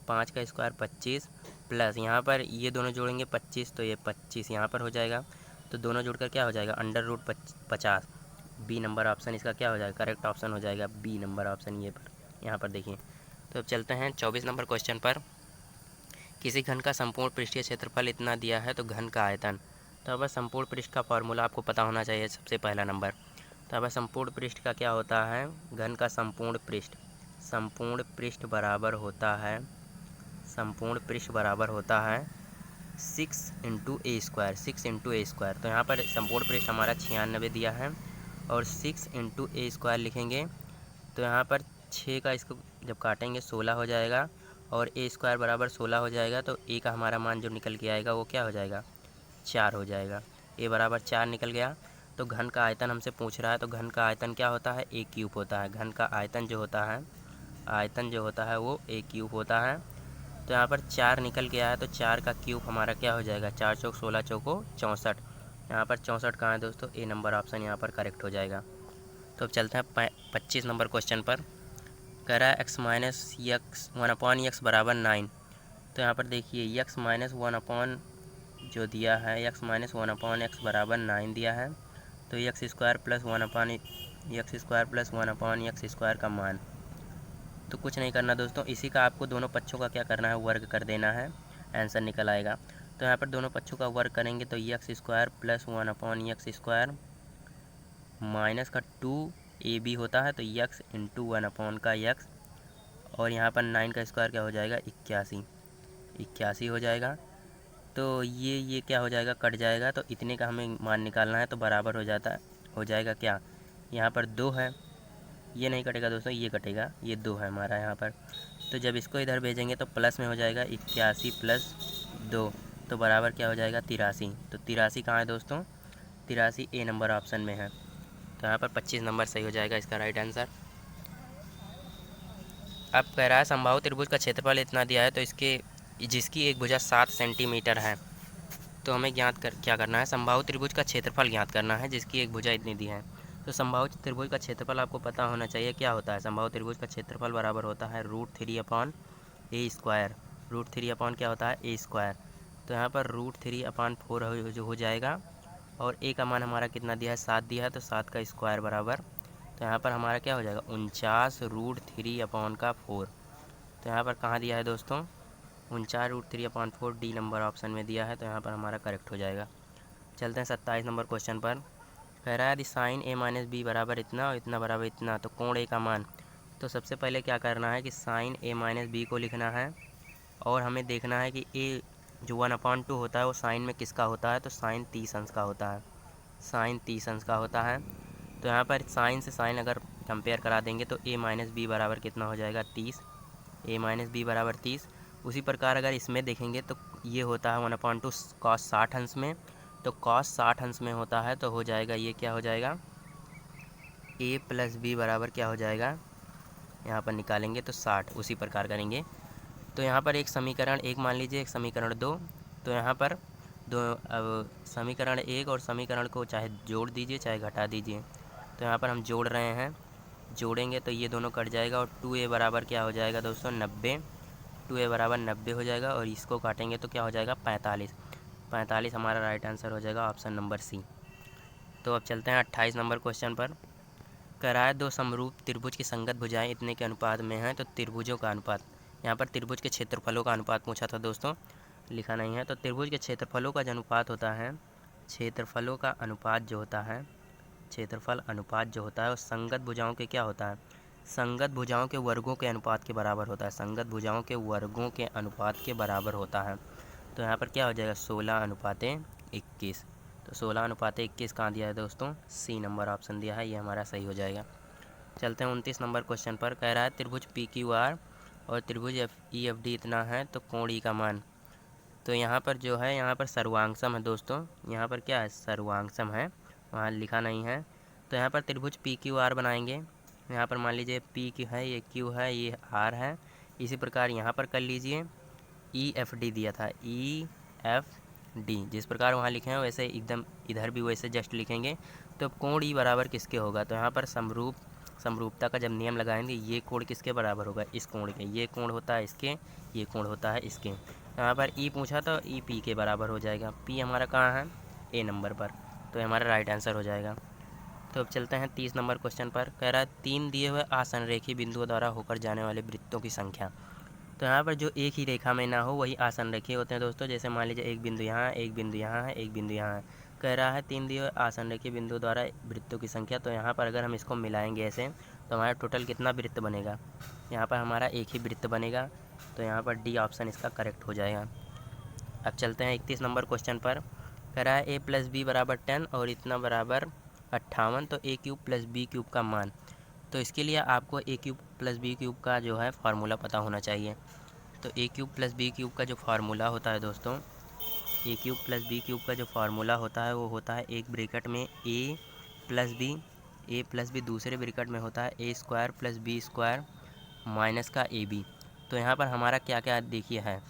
5 का स्क्वायर 25 प्लस यहाँ पर ये दोनों जोड़ेंगे 25 तो ये 25 यहाँ पर हो जाएगा। तो दोनों जोड़कर क्या हो जाएगा under root 50। B number option इसका क्या हो जाएगा, करेक्ट ऑप्शन हो जाएगा बी नंबर ऑप्शन। ये पर यहाँ पर देखिए। तो अब चलते हैं 24 नंबर क्वेश्चन पर। किसी घन का संपूर्ण पृष्ठीय क्षेत्रफल इतना दिया है तो घन का आयतन। तो अब संपूर्ण पृष्ठ का फॉर्मूला आपको पता होना चाहिए सबसे पहला नंबर। तो अब संपूर्ण पृष्ठ का क्या होता है, घन का संपूर्ण पृष्ठ बराबर होता है 6 इंटू ए स्क्वायर। तो यहाँ पर संपूर्ण पृष्ठ हमारा 96 दिया है और 6 इंटू ए स्क्वायर लिखेंगे तो यहाँ पर 6 का इसको जब काटेंगे 16 हो जाएगा और ए स्क्वायर बराबर 16 हो जाएगा। तो ए का हमारा मान जो निकल के आएगा वो क्या हो जाएगा 4 हो जाएगा। ए बराबर 4 निकल गया। तो घन का आयतन हमसे पूछ रहा है तो घन का आयतन क्या होता है ए क्यूब होता है। घन का आयतन जो होता है वो ए क्यूब होता है। तो यहाँ पर 4 निकल के आया तो 4 का क्यूब हमारा क्या हो जाएगा 4 चौक 16 चौको 64। यहाँ पर 64 कहाँ है दोस्तों, ए नंबर ऑप्शन यहाँ पर करेक्ट हो जाएगा। तो अब चलते हैं 25 नंबर क्वेश्चन पर। कह रहा है x माइनस एक्स 1/x बराबर 9। तो यहाँ पर देखिए x माइनस 1 जो दिया है x माइनस 1/x बराबर 9 दिया है। तो एक्स स्क्वायर प्लस 1/x² का मान। तो कुछ नहीं करना दोस्तों, इसी का आपको दोनों पक्षों का क्या करना है वर्ग कर देना है, आंसर निकल आएगा। तो यहाँ पर दोनों पक्षों का वर्ग करेंगे तो x² प्लस 1/x² माइनस का 2ab होता है तो x इंटू 1 का x और यहाँ पर 9 का स्क्वायर क्या हो जाएगा 81 हो जाएगा। तो ये क्या हो जाएगा कट जाएगा। तो इतने का हमें मान निकालना है तो बराबर हो जाएगा क्या, यहाँ पर 2 है, ये नहीं कटेगा दोस्तों, ये कटेगा, ये 2 है हमारा यहाँ पर। तो जब इसको इधर भेजेंगे तो प्लस में हो जाएगा 81 प्लस 2 तो बराबर क्या हो जाएगा 83। तो 83 कहाँ है दोस्तों, 83 ए नंबर ऑप्शन में है। तो यहाँ पर 25 नंबर सही हो जाएगा इसका राइट आंसर। अब कह रहा है समबाहु त्रिभुज का क्षेत्रफल इतना दिया है तो जिसकी एक भुजा 7 सेंटीमीटर है। तो हमें क्या करना है, समबाहु त्रिभुज का क्षेत्रफल ज्ञात करना है जिसकी एक भुजा इतनी दी है। तो समबाहु त्रिभुज का क्षेत्रफल आपको पता होना चाहिए क्या होता है। समबाहु त्रिभुज का क्षेत्रफल बराबर होता है √3/a²। √3 क्या होता है a²। तो यहाँ पर √3/4 जो हो जाएगा और a का मान हमारा कितना दिया है 7 दिया है तो 7 का स्क्वायर बराबर। तो यहाँ पर हमारा क्या हो जाएगा 49√3/4। तो यहाँ पर कहाँ दिया है दोस्तों 49√3/4 डी नंबर ऑप्शन में दिया है। तो यहाँ पर हमारा करेक्ट हो जाएगा। चलते हैं 27 नंबर क्वेश्चन पर। कह रहा है यदि साइन a माइनस बी बराबर इतना और इतना बराबर इतना तो कोण a का मान। तो सबसे पहले क्या करना है कि साइन a माइनस बी को लिखना है और हमें देखना है कि a जो 1/2 होता है वो साइन में किसका होता है। तो साइन 30 अंश का होता है। तो यहाँ पर साइन से साइन अगर कंपेयर करा देंगे तो a माइनस बी बराबर कितना हो जाएगा 30, a माइनस बी बराबर 30। उसी प्रकार अगर इसमें देखेंगे तो ये होता है 1/2 cos 60 अंश में। तो cos 60 अंश में होता है तो हो जाएगा ये क्या हो जाएगा a प्लस बी बराबर क्या हो जाएगा, यहाँ पर निकालेंगे तो 60। उसी प्रकार करेंगे तो यहाँ पर एक समीकरण 1 मान लीजिए, एक समीकरण 2। तो यहाँ पर अब समीकरण 1 और समीकरण को चाहे जोड़ दीजिए चाहे घटा दीजिए। तो यहाँ पर हम जोड़ रहे हैं जोड़ेंगे तो ये दोनों कट जाएगा और 2a बराबर क्या हो जाएगा दोस्तों 90। 2a बराबर 90 हो जाएगा और इसको काटेंगे तो क्या हो जाएगा 45। 45 हमारा राइट आंसर हो जाएगा ऑप्शन नंबर सी। तो अब चलते हैं 28 नंबर क्वेश्चन पर। कह रहा है दो समरूप त्रिभुज की संगत भुजाएं इतने के अनुपात में हैं तो त्रिभुजों का अनुपात। यहाँ पर त्रिभुज के क्षेत्रफलों का अनुपात पूछा था दोस्तों, लिखा नहीं है। तो त्रिभुज के क्षेत्रफलों का जो अनुपात होता है, क्षेत्रफलों का अनुपात जो होता है, क्षेत्रफल अनुपात जो होता है वो संगत भुजाओं के क्या होता है, संगत भुजाओं के वर्गों के अनुपात के बराबर होता है। संगत भुजाओं के वर्गों के अनुपात के बराबर होता है। तो यहाँ पर क्या हो जाएगा 16:21। तो 16:21 कहाँ दिया है दोस्तों, सी नंबर ऑप्शन दिया है, ये हमारा सही हो जाएगा। चलते हैं 29 नंबर क्वेश्चन पर। कह रहा है त्रिभुज PQR और त्रिभुज EFD इतना है तो कोण ई का मान। तो यहाँ पर जो है, यहाँ पर सर्वांगसम है दोस्तों, यहाँ पर क्या है सर्वांगसम है, वहाँ लिखा नहीं है। तो यहाँ पर त्रिभुज PQR बनाएंगे। यहाँ पर मान लीजिए P है, ये Q है, ये R है। इसी प्रकार यहाँ पर कर लीजिए EFD दिया था, EFD जिस प्रकार वहाँ लिखे हैं वैसे एकदम इधर भी वैसे जस्ट लिखेंगे। तो कोण ई बराबर किसके होगा, तो यहाँ पर समरूपता का जब नियम लगाएंगे, ये कोण किसके बराबर होगा, इस कोण के। ये कोण होता है इसके, ये कोण होता है इसके। यहाँ पर ई पूछा तो ई P के बराबर हो जाएगा। P हमारा कहाँ है, A नंबर पर, तो हमारा राइट आंसर हो जाएगा। तो अब चलते हैं 30 नंबर क्वेश्चन पर। कह रहा है 3 दिए हुए आसनरेखी बिंदुओं द्वारा होकर जाने वाले वृत्तों की संख्या। तो यहाँ पर जो एक ही रेखा में ना हो वही आसनरेखी होते हैं दोस्तों। जैसे मान लीजिए एक बिंदु यहाँ है, एक बिंदु यहाँ है, एक बिंदु यहाँ है। कह रहा है 3 दिए हुए आसनरेखी बिंदु द्वारा वृत्तों की संख्या। तो यहाँ पर अगर हम इसको मिलाएंगे ऐसे तो हमारा टोटल कितना वृत्त बनेगा, यहाँ पर हमारा एक ही वृत्त बनेगा। तो यहाँ पर डी ऑप्शन इसका करेक्ट हो जाएगा। अब चलते हैं 31 नंबर क्वेश्चन पर। कह रहा है a + b बराबर 10 और इतना बराबर 58। तो a³ + b³ का मान। तो इसके लिए आपको a³ + b³ का जो है फार्मूला पता होना चाहिए। तो a³ + b³ का जो फार्मूला होता है दोस्तों, a³ + b³ का जो फार्मूला होता है वो होता है एक ब्रैकेट में a + b, दूसरे ब्रैकेट में होता है a² + b² माइनस का ab। तो यहाँ पर हमारा क्या क्या देखिए है,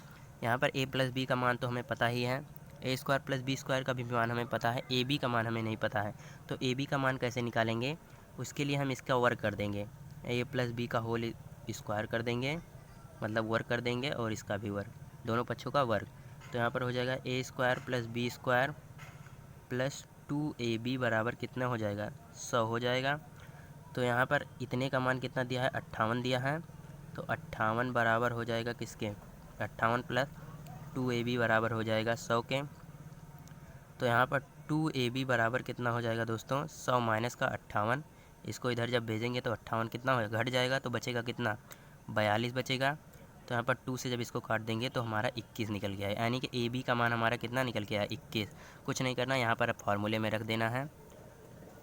यहाँ पर a + b का मान तो हमें पता ही है, a² + b² का भी मान हमें पता है, ab का मान हमें नहीं पता है। तो ab का मान कैसे निकालेंगे, उसके लिए हम इसका वर्ग कर देंगे, a + b का होल स्क्वायर कर देंगे, मतलब वर्ग कर देंगे, और इसका भी वर्ग, दोनों पक्षों का वर्ग। तो यहाँ पर हो जाएगा a² + b² + 2ab बराबर कितना हो जाएगा 100 हो जाएगा। तो यहाँ पर इतने का मान कितना दिया है 58 दिया है। तो 58 बराबर हो जाएगा किसके, 58 + 2ab बराबर हो जाएगा 100 के। तो यहाँ पर 2ab बराबर कितना हो जाएगा दोस्तों 100 माइनस का 58। इसको इधर जब भेजेंगे तो 58 कितना होगा, घट जाएगा, तो बचेगा कितना 42 बचेगा। तो यहाँ पर 2 से जब इसको काट देंगे तो हमारा 21 निकल गया है, यानी कि AB का मान हमारा कितना निकल गया है 21। कुछ नहीं करना, यहाँ पर अब फार्मूले में रख देना है।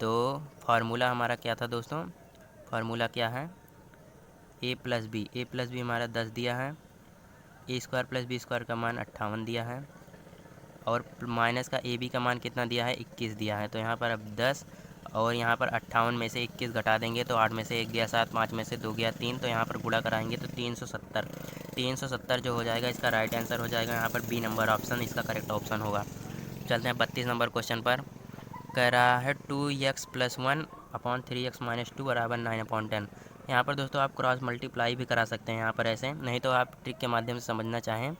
तो फार्मूला हमारा क्या था दोस्तों, फार्मूला क्या है a + b हमारा 10 दिया है, a² + b² का मान 58 दिया है, और माइनस का AB का मान कितना दिया है 21 दिया है। तो यहाँ पर अब 10 और यहाँ पर 58 में से 21 घटा देंगे तो 8 में से 1 गया 7, 5 में से 2 गया 3, तो यहाँ पर गुणा कराएंगे तो 370 जो हो जाएगा इसका राइट आंसर हो जाएगा। यहाँ पर बी नंबर ऑप्शन इसका करेक्ट ऑप्शन होगा। चलते हैं 32 नंबर क्वेश्चन पर। कह रहा है 2x + 1 / 3x - 2 बराबर 9/10। यहाँ पर दोस्तों आप क्रॉस मल्टीप्लाई भी करा सकते हैं यहाँ पर ऐसे, नहीं तो आप ट्रिक के माध्यम से समझना चाहें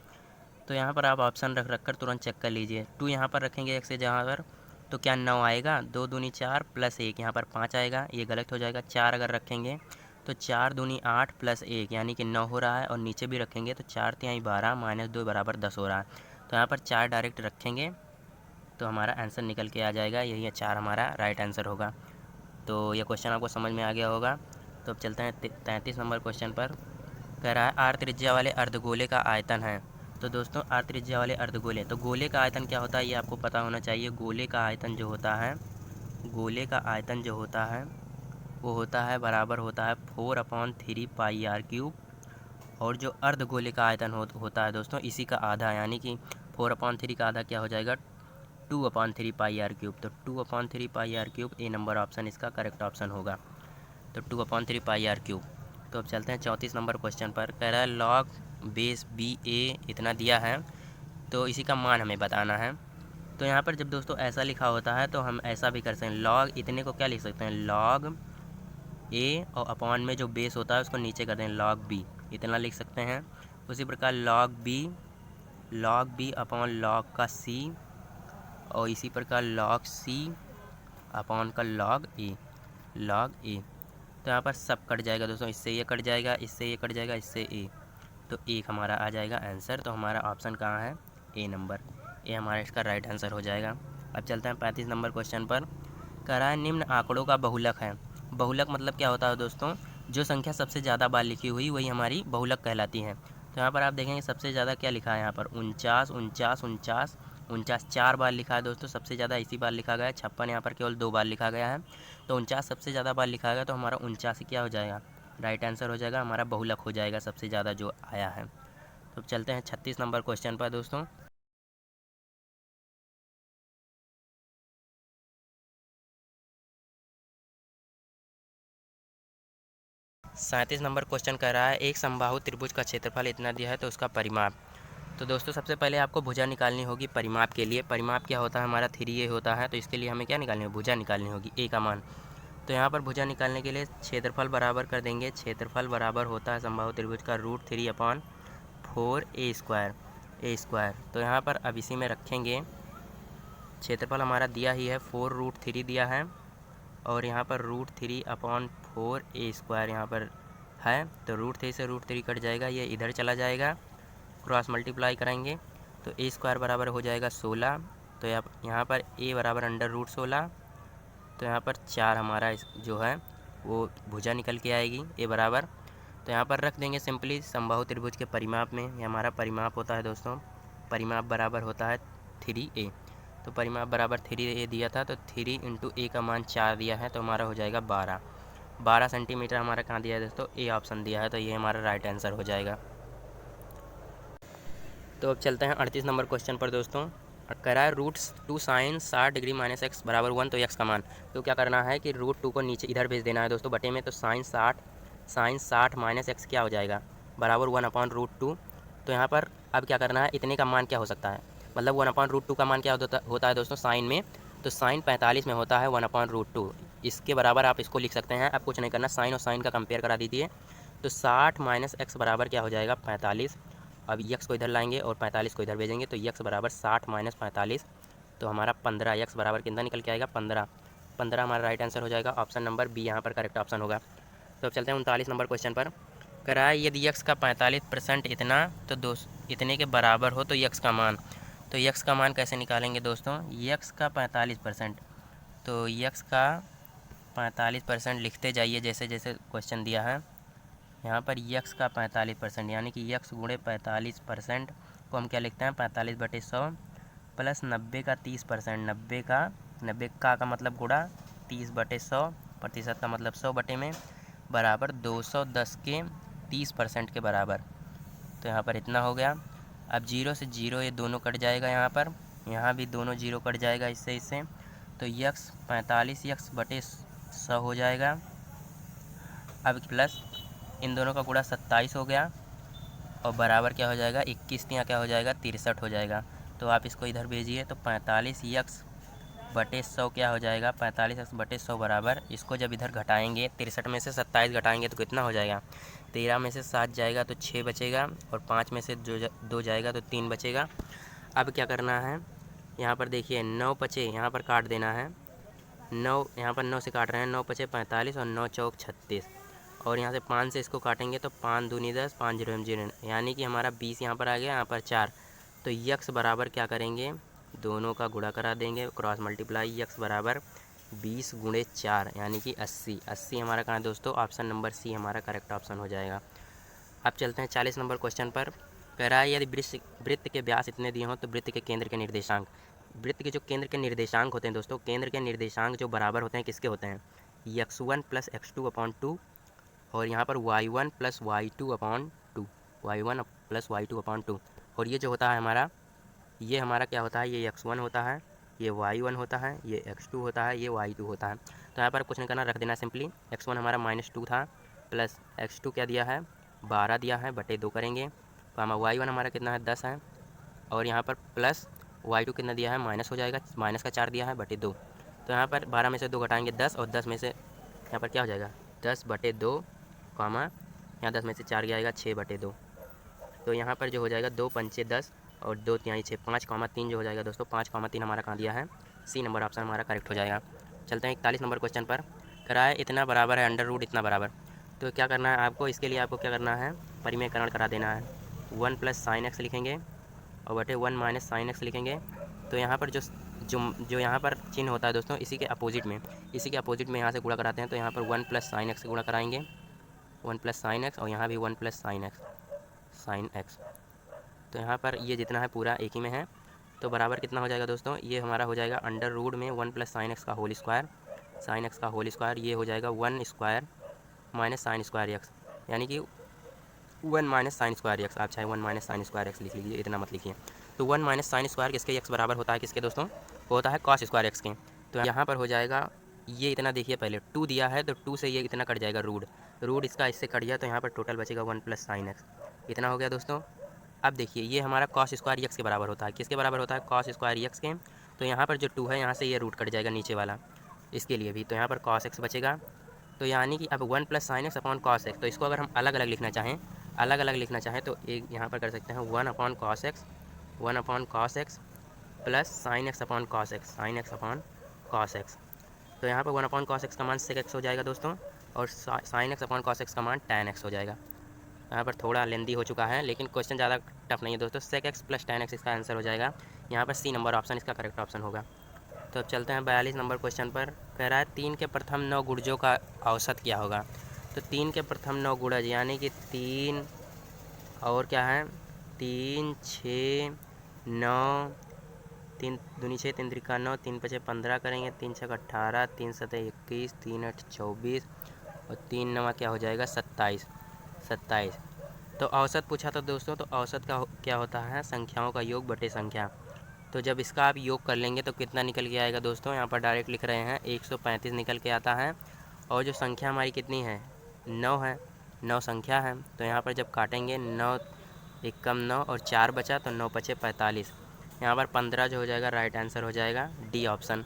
तो यहाँ पर आप ऑप्शन रख कर तुरंत चेक कर लीजिए। 2 यहाँ पर रखेंगे x से जहाँ पर, तो क्या 9 आएगा, 2 दूनी 4 + 1 यहाँ पर 5 आएगा, ये गलत हो जाएगा। 4 अगर रखेंगे तो 4 दूनी 8 + 1 यानी कि 9 हो रहा है, और नीचे भी रखेंगे तो 4 × 12 - 2 बराबर 10 हो रहा है। तो यहाँ पर 4 डायरेक्ट रखेंगे तो हमारा आंसर निकल के आ जाएगा, यही है 4 हमारा राइट आंसर होगा। तो ये क्वेश्चन आपको समझ में आ गया होगा। तो अब चलते हैं 33 नंबर क्वेश्चन पर। कह रहा है r त्रिज्या वाले अर्धगोले का आयतन है। तो दोस्तों r त्रिज्या वाले अर्धगोले, तो गोले का आयतन क्या होता है ये आपको पता होना चाहिए। गोले का आयतन जो होता है, गोले का आयतन जो होता है वो होता है बराबर होता है 4/3 πr³। और जो अर्धगोले का आयतन होता है दोस्तों इसी का आधा, यानी कि 4/3 का आधा क्या हो जाएगा 2/3 πr³। तो 2/3 πr³ ए नंबर ऑप्शन इसका करेक्ट ऑप्शन होगा। तो 2/3 πr³। तो अब चलते हैं 34 नंबर क्वेश्चन पर। कह रहा है log बेस BA इतना दिया है, तो इसी का मान हमें बताना है। तो यहाँ पर जब दोस्तों ऐसा लिखा होता है तो हम ऐसा भी कर सकते हैं, log इतने को क्या लिख सकते हैं, log ए और अपॉन में जो बेस होता है उसको नीचे कर दें log b, इतना लिख सकते हैं। उसी प्रकार log b अपॉन log का c, और इसी प्रकार log c अपॉन का log a। तो यहाँ पर सब कट जाएगा दोस्तों, इससे ये कट जाएगा, इससे ये कट जाएगा, इससे ए, तो एक हमारा आ जाएगा आंसर। तो हमारा ऑप्शन कहाँ है? ए नंबर, ये हमारा इसका राइट आंसर हो जाएगा। अब चलते हैं 35 नंबर क्वेश्चन पर। कह रहा है निम्न आंकड़ों का बहुलक है। बहुलक मतलब क्या होता है दोस्तों? जो संख्या सबसे ज़्यादा बार लिखी हुई वही हमारी बहुलक कहलाती है। तो यहाँ पर आप देखेंगे सबसे ज़्यादा क्या लिखा है यहाँ पर 49, 49, 49, 49 4 बार लिखा है दोस्तों, सबसे ज़्यादा इसी बार लिखा गया है। 56 यहाँ पर केवल 2 बार लिखा गया है। तो 49 सबसे ज़्यादा बार लिखा गया, तो हमारा 49 क्या हो जाएगा? राइट आंसर हो जाएगा, हमारा बहुलक हो जाएगा सबसे ज़्यादा जो आया है। तो चलते हैं 36 नंबर क्वेश्चन पर दोस्तों। 37 नंबर क्वेश्चन कह रहा है एक समबाहु त्रिभुज का क्षेत्रफल इतना दिया है तो उसका परिमाप। तो दोस्तों सबसे पहले आपको भुजा निकालनी होगी परिमाप के लिए। परिमाप क्या होता है? हमारा 3a होता है, तो इसके लिए हमें क्या निकालनी होगी? भुजा निकालनी होगी, a का मान। तो यहाँ पर भुजा निकालने के लिए क्षेत्रफल बराबर कर देंगे। क्षेत्रफल बराबर होता है समबाहु त्रिभुज का √3/4a²। तो यहाँ पर अब इसी में रखेंगे, क्षेत्रफल हमारा दिया ही है 4√3 दिया है, और यहाँ पर √3/4a² यहाँ पर है। तो √3 से √3 कट जाएगा, ये इधर चला जाएगा, क्रॉस मल्टीप्लाई करेंगे तो a² बराबर हो जाएगा 16। तो यहाँ पर a बराबर √16। तो यहाँ पर 4 हमारा जो है वो भुजा निकल के आएगी a बराबर। तो यहाँ पर रख देंगे सिंपली समबाहु त्रिभुज के परिमाप में। ये हमारा परिमाप होता है दोस्तों, परिमाप बराबर होता है 3a। तो परिमाप बराबर 3a दिया था, तो 3 × a का मान 4 दिया है, तो हमारा हो जाएगा 12 सेंटीमीटर हमारा कहाँ दिया है दोस्तों? ए ऑप्शन दिया है, तो ये हमारा राइट आंसर हो जाएगा। तो अब चलते हैं 38 नंबर क्वेश्चन पर दोस्तों। कह रहा है √2 sin 60 डिग्री - x बराबर 1, तो x का मान। तो क्या करना है कि √2 को नीचे इधर भेज देना है दोस्तों बटे में। तो sin 60 - x क्या हो जाएगा? बराबर 1/√2। तो यहाँ पर अब क्या करना है, इतने का मान क्या हो सकता है? मतलब 1/√2 का मान क्या होता है दोस्तों साइन में? तो साइन 45 में होता है 1/√2। इसके बराबर आप इसको लिख सकते हैं। अब कुछ नहीं करना, साइन और साइन का कंपेयर करा दीजिए। तो 60 - x बराबर क्या हो जाएगा? 45। अब x को इधर लाएंगे और 45 को इधर भेजेंगे, तो x बराबर 60 - 45, तो हमारा 15। x बराबर कितना निकल के आएगा? 15 हमारा राइट आंसर हो जाएगा। ऑप्शन नंबर बी यहाँ पर करेक्ट ऑप्शन होगा। तो अब चलते हैं 39 नंबर क्वेश्चन पर। कह रहा है यदि x का 45% इतना तो इतने के बराबर हो तो x का मान। तो x का मान कैसे निकालेंगे दोस्तों? x का 45%, तो x का 45% लिखते जाइए जैसे जैसे क्वेश्चन दिया है। यहाँ पर x का 45%, यानी कि x गुणे 45% को हम क्या लिखते हैं? 45/100 प्लस 90 का 30%। 90 का मतलब गुणा 30/100, प्रतिशत का मतलब 100 बटे में, बराबर 210 के 30% के बराबर। तो यहाँ पर इतना हो गया। अब 0 से 0 ये दोनों कट जाएगा, यहाँ भी दोनों 0 कट जाएगा इससे। तो x 45x/100 हो जाएगा। अब प्लस इन दोनों का गुणा 27 हो गया, और बराबर क्या हो जाएगा? 21 यहाँ क्या हो जाएगा? 63 हो जाएगा। तो आप इसको इधर भेजिए, तो 45x/100 क्या हो जाएगा? 45x/100 बराबर, इसको जब इधर घटाएंगे 63 में से 27 घटाएंगे तो कितना हो जाएगा? 13 में से 7 जाएगा तो 6 बचेगा, और 5 में से 2 जाएगा तो 3 बचेगा। अब क्या करना है, यहाँ पर देखिए 9 बचे, यहाँ पर काट देना है 9, यहाँ पर 9 से काट रहे हैं, 9 बचे 45 और 9 चौक 36, और यहाँ से 5 से इसको काटेंगे तो 5 दूनी 10, 5 0 0, यानी कि हमारा 20 यहाँ पर आ गया, यहाँ पर 4। तो x बराबर क्या करेंगे? दोनों का गुणा करा देंगे, क्रॉस मल्टीप्लाई। x बराबर 20 × 4 यानी कि 80 हमारा कहाँ है दोस्तों? ऑप्शन नंबर सी हमारा करेक्ट ऑप्शन हो जाएगा। अब चलते हैं 40 नंबर क्वेश्चन पर। कह रहा है यदि वृत्त के व्यास इतने दिए हों तो वृत्त के केंद्र के निर्देशांक। वृत्त के जो केंद्र के निर्देशांक होते हैं दोस्तों, केंद्र के निर्देशांक जो बराबर होते हैं किसके होते हैं? x1 + x2/2, और यहाँ पर y1 + y2/2, y1 + y2/2। और ये जो होता है हमारा, ये हमारा क्या होता है? ये x1 होता है, ये y1 होता है, ये x2 होता है, ये y2 होता है। तो यहाँ पर कुछ नहीं करना, रख देना सिंपली। x1 हमारा -2 था, प्लस x2 क्या दिया है? 12 दिया है, बटे 2 करेंगे। तो हमारा y1 हमारा कितना है? 10 है, और यहाँ पर प्लस y2 कितना दिया है? माइनस हो जाएगा, माइनस का 4 दिया है, बटे 2। तो यहाँ पर 12 में से 2 घटाएंगे 10, और 10 में से यहाँ पर क्या हो जाएगा? 10/2 कॉमा यहाँ 10 में से 4 गया आएगा 6/2। तो यहाँ पर जो हो जाएगा 2 पंचे 10 और 2 तिहाई 6, 5,3 जो हो जाएगा दोस्तों, 5,3 हमारा कहाँ दिया है, सी नंबर ऑप्शन हमारा करेक्ट हो जाएगा। चलते हैं 41 नंबर क्वेश्चन पर। कराए इतना बराबर है अंडर रूट इतना बराबर। तो क्या करना है आपको, इसके लिए आपको क्या करना है, परिमेयकरण करा देना है। 1 + sin x लिखेंगे और बटे 1 - sin x लिखेंगे। तो यहाँ पर जो यहाँ पर चिन्ह होता है दोस्तों, इसी के अपोजिट में यहाँ से गुणा कराते हैं। तो यहाँ पर 1 + sin x से गुणा कराएंगे, 1 + sin x, और यहाँ भी 1 + sin x। तो यहाँ पर ये जितना है पूरा एक ही में है। तो बराबर कितना हो जाएगा दोस्तों, ये हमारा हो जाएगा अंडर रूट में 1 + sin x का होल स्क्वायर, sin x का होल स्क्वायर, ये हो जाएगा 1 square minus sin square x, यानी कि 1 - sin स्क्वायर x। आप चाहे 1 - sin स्क्वायर x लिख लीजिए, इतना मत लिखिए। तो 1 - sin स्क्वायर किसके x बराबर होता है, किसके दोस्तों, होता है cos स्क्वायर x के। तो यहाँ पर हो जाएगा ये इतना, देखिए पहले 2 दिया है तो 2 से ये इतना कट जाएगा, रूट इसका इससे कट गया। तो यहाँ पर टोटल बचेगा 1 + sin x, इतना हो गया दोस्तों। अब देखिए ये हमारा cos स्क्वायर x के बराबर होता है, किसके बराबर होता है, cos स्क्वायर x के। तो यहाँ पर जो 2 है यहाँ से ये रूट कट जाएगा नीचे वाला, इसके लिए भी। तो यहाँ पर cos x बचेगा। तो यानी कि अब 1 + sin x upon cos x, तो इसको अगर हम अलग अलग लिखना चाहें तो एक यहाँ पर कर सकते हैं 1/cos x, 1/cos x plus sin x upon cos x। तो यहाँ पर 1/cos x का मान sec x हो जाएगा दोस्तों, और sin x upon cos x का मान tan x हो जाएगा। यहाँ पर थोड़ा लेंदी हो चुका है, लेकिन क्वेश्चन ज़्यादा टफ नहीं है दोस्तों। sec x + tan x इसका आंसर हो जाएगा। यहाँ पर सी नंबर ऑप्शन इसका करेक्ट ऑप्शन होगा। तो अब चलते हैं 42 नंबर क्वेश्चन पर। कह रहा है 3 के प्रथम 9 गुणजों का औसत क्या होगा। तो 3 के प्रथम 9 गुणज यानी कि 3 और क्या है, 3 6 9, 3 दूनी 6, 3 त्रिका 9, 3 पचे 15 करेंगे, 3 छक 18, 3 सतह 21, 3 8 24 और 3 9 क्या हो जाएगा 27। तो औसत पूछा था दोस्तों, तो औसत का क्या होता है, संख्याओं का योग बटे संख्या। तो जब इसका आप योग कर लेंगे तो कितना निकल के आएगा दोस्तों, यहाँ पर डायरेक्ट लिख रहे हैं 135 निकल के आता है। और जो संख्या हमारी कितनी है, 9 है, 9 संख्या है। तो यहाँ पर जब काटेंगे 9 एक कम 9 और 4 बचा, तो 9 पचे 45, यहाँ पर 15 जो हो जाएगा राइट आंसर हो जाएगा डी ऑप्शन।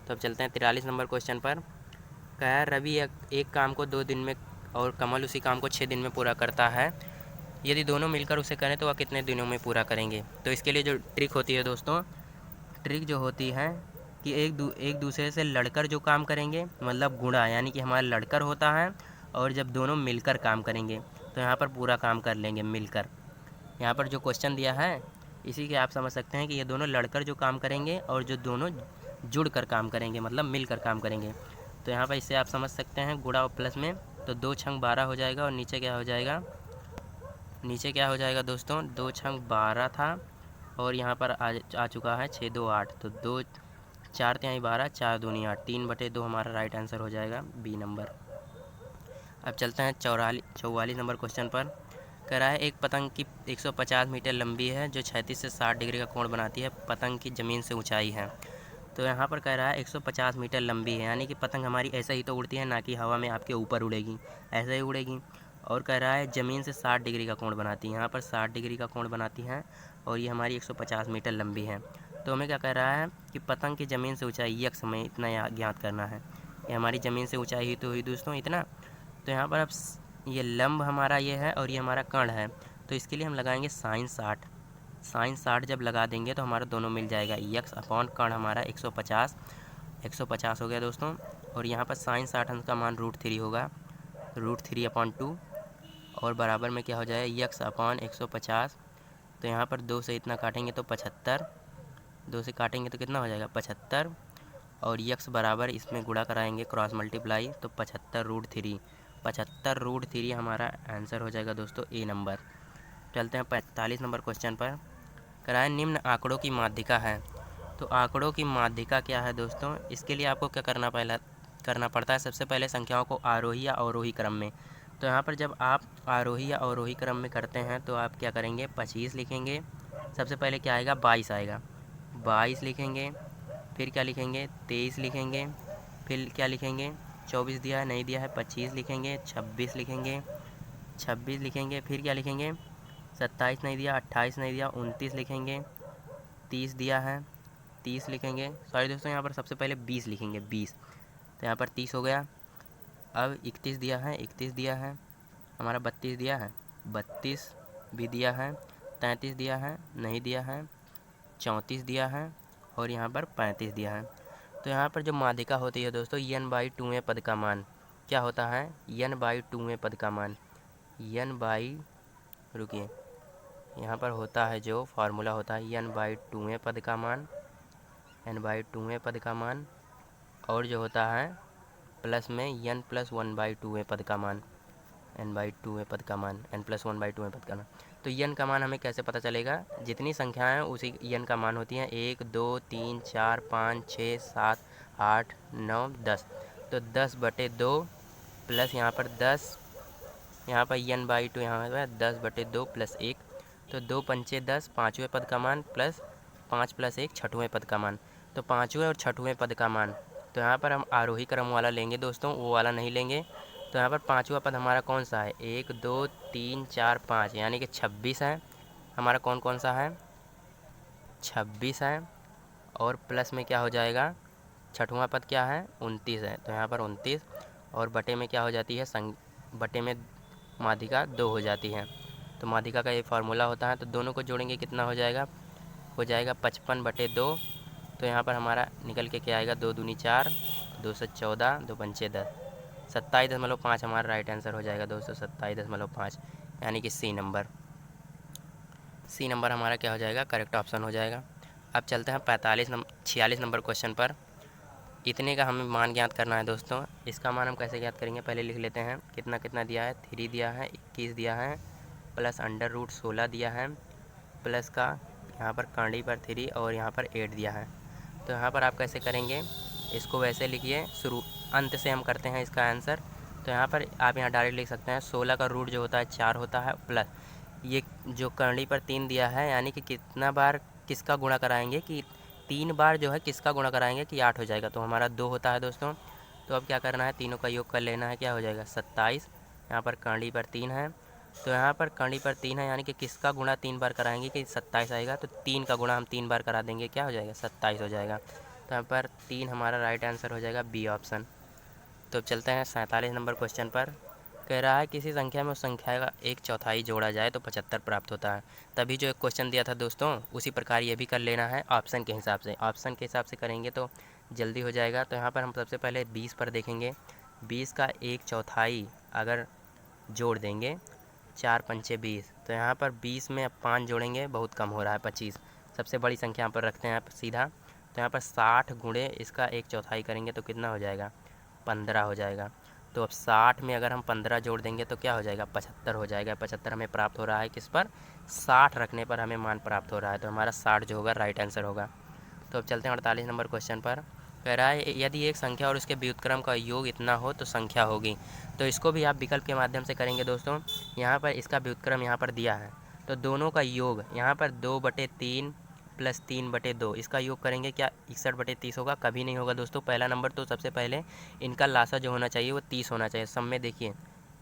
तो अब चलते हैं 43 नंबर क्वेश्चन पर। कह रवि एक काम को 2 दिन में और कमल उसी काम को 6 दिन में पूरा करता है। यदि दोनों मिलकर उसे करें तो वह कितने दिनों में पूरा करेंगे। तो इसके लिए जो ट्रिक होती है दोस्तों, ट्रिक जो होती है कि एक दूसरे से लड़कर जो काम करेंगे, मतलब गुणा, यानी कि हमारा लड़कर होता है, और जब दोनों मिलकर काम करेंगे तो यहाँ पर पूरा काम कर लेंगे मिलकर। यहाँ पर जो क्वेश्चन दिया है इसी के आप समझ सकते हैं कि ये दोनों लड़कर जो काम करेंगे और जो दोनों जुड़ कर काम करेंगे, मतलब मिलकर काम करेंगे। तो यहाँ पर इससे आप समझ सकते हैं गुणा और प्लस में, तो 2 छंग 12 हो जाएगा, और नीचे क्या हो जाएगा दोस्तों, 2 छंग 12 था, और यहाँ पर आ चुका है 6 2 8। तो 2 4 तिहाई 12, 4 दूनी 8, 3/2 हमारा राइट आंसर हो जाएगा बी नंबर। अब चलते हैं 44 नंबर क्वेश्चन पर। कह रहा है एक पतंग की 150 मीटर लंबी है जो 36 से 60 डिग्री का कोण बनाती है। पतंग की ज़मीन से ऊंचाई है। तो यहाँ पर कह रहा है 150 मीटर लंबी है, यानी कि पतंग हमारी ऐसे ही तो उड़ती है, ना कि हवा में आपके ऊपर उड़ेगी, ऐसे ही उड़ेगी। और कह रहा है ज़मीन से 60 डिग्री का कोण बनाती है, यहाँ पर 60 डिग्री का कोण बनाती है, और ये हमारी 150 मीटर लंबी है। तो हमें क्या कह रहा है कि पतंग की ज़मीन से ऊंचाई यक्स हमें इतना ज्ञात करना है। ये हमारी ज़मीन से ऊंचाई ही तो हुई दोस्तों इतना। तो यहाँ पर अब ये लंब हमारा ये है और ये हमारा कर्ण है, तो इसके लिए हम लगाएंगे sin 60। sin 60 जब लगा देंगे तो हमारा दोनों मिल जाएगा, यक्स अपॉन कर्ण हमारा 150 हो गया दोस्तों। और यहाँ पर sin 60 का मान √3 होगा, √3/2, और बराबर में क्या हो जाएगा यक्स अपॉन 150। तो यहाँ पर 2 से इतना काटेंगे तो 75, 2 से काटेंगे तो कितना हो जाएगा 75, और यक्स बराबर इसमें गुणा कराएंगे क्रॉस मल्टीप्लाई, तो 75√3 हमारा आंसर हो जाएगा दोस्तों ए नंबर। चलते हैं 45 नंबर क्वेश्चन पर। कराए निम्न आंकड़ों की माध्यिका है। तो आंकड़ों की माध्यिका क्या है दोस्तों, इसके लिए आपको क्या करना पड़ता है, सबसे पहले संख्याओं को आरोही या अवरोही क्रम में। तो यहाँ पर जब आप आरोही या अवरोही क्रम में करते हैं तो आप क्या करेंगे, 25 लिखेंगे, सबसे पहले क्या आएगा 22 आएगा, 22 लिखेंगे, फिर क्या लिखेंगे 23 लिखेंगे, फिर क्या लिखेंगे 24 दिया है नहीं दिया है 25 लिखेंगे, 26 लिखेंगे, 26 लिखेंगे, फिर क्या लिखेंगे 27 नहीं दिया, 28 नहीं दिया, 29 लिखेंगे, 30 दिया है 30 लिखेंगे, सॉरी दोस्तों यहाँ पर सबसे पहले 20 लिखेंगे 20। तो यहाँ पर 30 हो गया, अब 31 दिया है, 31 दिया है, हमारा 32 दिया है, 32 भी दिया है, 33 दिया है, नहीं दिया है, 34 दिया है और यहाँ पर 35 दिया है। तो यहाँ पर जो माध्यिका होती है दोस्तों n/2वें पद का मान क्या होता है, n/2वें पद का मान रुकिए, यहाँ पर होता है जो फार्मूला होता है n/2वें पद का मान, n/2वें पद का मान, और जो होता है प्लस में n+1/2वें पद का मान, n/2वें पद का मान, n+1/2वें पद का मान। तो n का मान हमें कैसे पता चलेगा, जितनी संख्याएं हैं उसी n का मान होती हैं, 1 2 3 4 5 6 7 8 9 10। तो 10/2 प्लस यहाँ पर 10, यहाँ पर n/2 यहाँ पर 10/2 प्लस 1, तो 2 पंचे 10, पाँचवें पद का मान प्लस 5 + 1 छठवें पद का मान। तो पाँचवें और छठवें पद का मान, तो यहाँ पर हम आरोही क्रम वाला लेंगे दोस्तों, वो वाला नहीं लेंगे। तो यहाँ पर पाँचवा पद हमारा कौन सा है, 1 2 3 4 5, यानी कि 26 है हमारा। कौन कौन सा है, 26 है। और प्लस में क्या हो जाएगा, छठवां पद क्या है, 29 है, तो यहाँ पर 29, और बटे में क्या हो जाती है, बटे में माध्यिका 2 हो जाती है। तो माध्यिका का ये फार्मूला होता है। तो दोनों को जोड़ेंगे कितना हो जाएगा, 55/2। तो यहाँ पर हमारा निकल के क्या आएगा, 2 दूनी 4, 2 से 14, 2 पंचे 10, 27.5 हमारा राइट आंसर हो जाएगा दोस्तों, 27.5, यानी कि सी नंबर हमारा क्या हो जाएगा, करेक्ट ऑप्शन हो जाएगा। अब चलते हैं 46 नंबर क्वेश्चन पर। इतने का हमें मान ज्ञात करना है दोस्तों। इसका मान हम कैसे ज्ञात करेंगे, पहले लिख लेते हैं। कितना कितना दिया है, 3 दिया है, 21 दिया है, प्लस √16 दिया है, प्लस का यहाँ पर कांडी पर 3 और यहाँ पर 8 दिया है। तो यहाँ पर आप कैसे करेंगे, इसको वैसे लिखिए, अंत से हम करते हैं इसका आंसर। तो यहाँ पर आप यहाँ डायरेक्ट लिख सकते हैं, 16 का रूट जो होता है 4 होता है, प्लस ये जो करनी पर 3 दिया है, यानी कि कितना बार किसका गुणा कराएंगे, कि 3 बार जो है किसका गुणा कराएंगे कि 8 हो जाएगा। तो हमारा 2 होता है दोस्तों। तो अब क्या करना है, तीनों का योग कर लेना है, क्या हो जाएगा 27। यहाँ पर करनी पर 3 है, तो यहाँ पर करनी पर 3 है, यानी कि किसका गुणा 3 बार कराएंगे कि 27 आएगा। तो 3 का गुणा हम 3 बार करा देंगे, क्या हो जाएगा 27 हो जाएगा। तो यहाँ पर 3 हमारा राइट आंसर हो जाएगा, बी ऑप्शन। तो चलते हैं 47 नंबर क्वेश्चन पर। कह रहा है किसी संख्या में उस संख्या का 1/4 जोड़ा जाए तो 75 प्राप्त होता है। तभी जो एक क्वेश्चन दिया था दोस्तों, उसी प्रकार ये भी कर लेना है ऑप्शन के हिसाब से। ऑप्शन के हिसाब से करेंगे तो जल्दी हो जाएगा। तो यहाँ पर हम सबसे पहले 20 पर देखेंगे। 20 का 1/4 अगर जोड़ देंगे, 4 पंचे 20, तो यहाँ पर 20 में अब 5 जोड़ेंगे, बहुत कम हो रहा है, 25। सबसे बड़ी संख्या यहाँ पर रखते हैं आप सीधा। तो यहाँ पर 60 गुणे इसका 1/4 करेंगे तो कितना हो जाएगा, 15 हो जाएगा। तो अब 60 में अगर हम 15 जोड़ देंगे तो क्या हो जाएगा, 75 हो जाएगा। 75 हमें प्राप्त हो रहा है किस पर, 60 रखने पर हमें मान प्राप्त हो रहा है। तो हमारा 60 जो होगा राइट आंसर होगा। तो अब चलते हैं 48 नंबर क्वेश्चन पर। कह रहा है यदि एक संख्या और उसके व्युत्क्रम का योग इतना हो तो संख्या होगी। तो इसको भी आप विकल्प के माध्यम से करेंगे दोस्तों। यहाँ पर इसका व्युत्क्रम यहाँ पर दिया है, तो दोनों का योग यहाँ पर 2/3 प्लस 3/2, इसका योग करेंगे, क्या 61/30 होगा, कभी नहीं होगा दोस्तों। पहला नंबर तो सबसे पहले इनका लासा जो होना चाहिए वो 30 होना चाहिए। सब में देखिए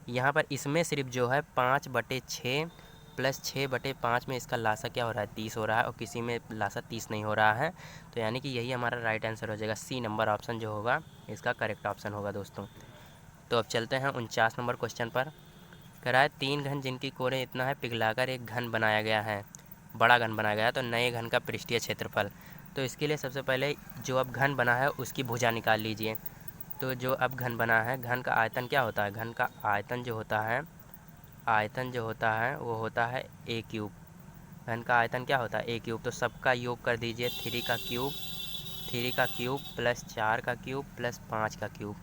यहाँ पर इसमें सिर्फ जो है 5/6 प्लस 6/5 में इसका लासा क्या हो रहा है, 30 हो रहा है, और किसी में लासा 30 नहीं हो रहा है। तो यानी कि यही हमारा राइट आंसर हो जाएगा, सी नंबर ऑप्शन जो होगा इसका करेक्ट ऑप्शन होगा दोस्तों। तो अब चलते हैं 49 नंबर क्वेश्चन पर। कह रहा है 3 घन जिनकी कोरें इतना है पिघलाकर एक घन बनाया गया है, बड़ा घन बनाया गया है, तो नए घन का पृष्ठीय क्षेत्रफल। तो इसके लिए सबसे पहले जो अब घन बना है उसकी भुजा निकाल लीजिए। तो जो अब घन बना है, घन का आयतन क्या होता है, घन का आयतन जो होता है वो होता है a³। घन का आयतन क्या होता है, a³। तो सबका योग कर दीजिए, 3 का क्यूब प्लस 4 का क्यूब प्लस 5 का क्यूब।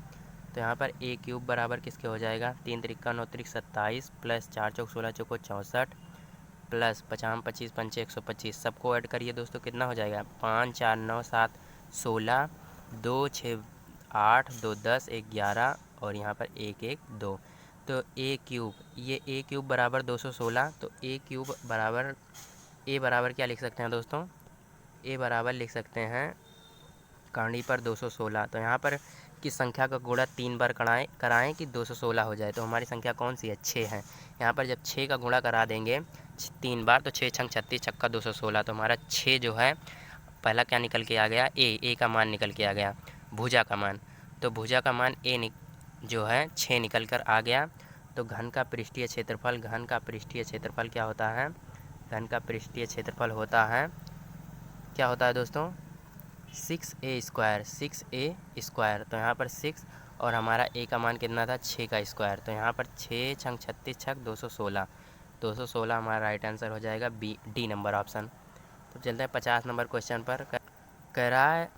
तो यहाँ पर a³ बराबर किसके हो जाएगा, 3 त्रिका 9 त्रिक 27 प्लस 4 चौक 16 चौको 64 प्लस 50 25 पंचे 125। सबको ऐड करिए दोस्तों, कितना हो जाएगा, 5 4 9 7 16, 2 6 8 2 10 1 11 और यहाँ पर 1 1 2। तो a³ ये a³ बराबर 216। तो a³ बराबर a बराबर क्या लिख सकते हैं दोस्तों, a बराबर लिख सकते हैं कांडी पर 216। तो यहाँ पर किस संख्या का गुणा 3 बार कराएं कि 216 हो जाए। तो हमारी संख्या कौन सी है, 6 है। यहाँ पर जब 6 का गुणा करा देंगे 3 बार, तो 6 छंग 36 छक्का 216। तो हमारा 6 जो है पहला क्या निकल के आ गया, ए का मान निकल के आ गया, भुजा का मान। तो भुजा का मान जो है 6 निकल कर आ गया। तो घन का पृष्ठीय क्षेत्रफल क्या होता है? घन का पृष्ठीय क्षेत्रफल होता है, क्या होता है दोस्तों? 6a square. तो यहाँ पर 6 और हमारा a का मान कितना था? 6 का स्क्वायर। तो यहाँ पर 6 छंग 36 छक 216 हमारा राइट आंसर हो जाएगा डी नंबर ऑप्शन। तो चलते हैं 50 नंबर क्वेश्चन पर। कह रहा है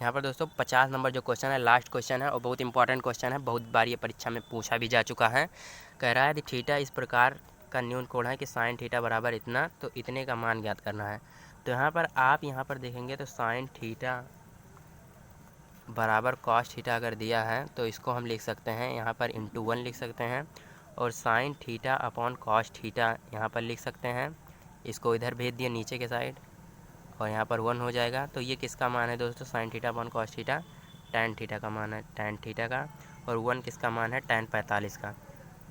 यहाँ पर दोस्तों 50 नंबर जो क्वेश्चन है लास्ट क्वेश्चन है और बहुत इंपॉर्टेंट क्वेश्चन है, बहुत बार ये परीक्षा में पूछा भी जा चुका है। कह रहा है कि थीटा इस प्रकार का न्यून कोण है कि साइन थीटा बराबर इतना, तो इतने का मान ज्ञात करना है। तो यहाँ पर आप यहाँ पर देखेंगे तो साइन थीटा बराबर कॉस थीटा अगर दिया है तो इसको हम लिख सकते हैं यहाँ पर इंटू 1 लिख सकते हैं, और sine theta upon cos theta यहाँ पर लिख सकते हैं। इसको इधर भेज दिए नीचे के साइड और यहाँ पर 1 हो जाएगा। तो ये किसका मान है दोस्तों? Sine theta upon cos theta, tan theta का मान है, टैन थीटा का। और 1 किसका मान है? टैन 45 का।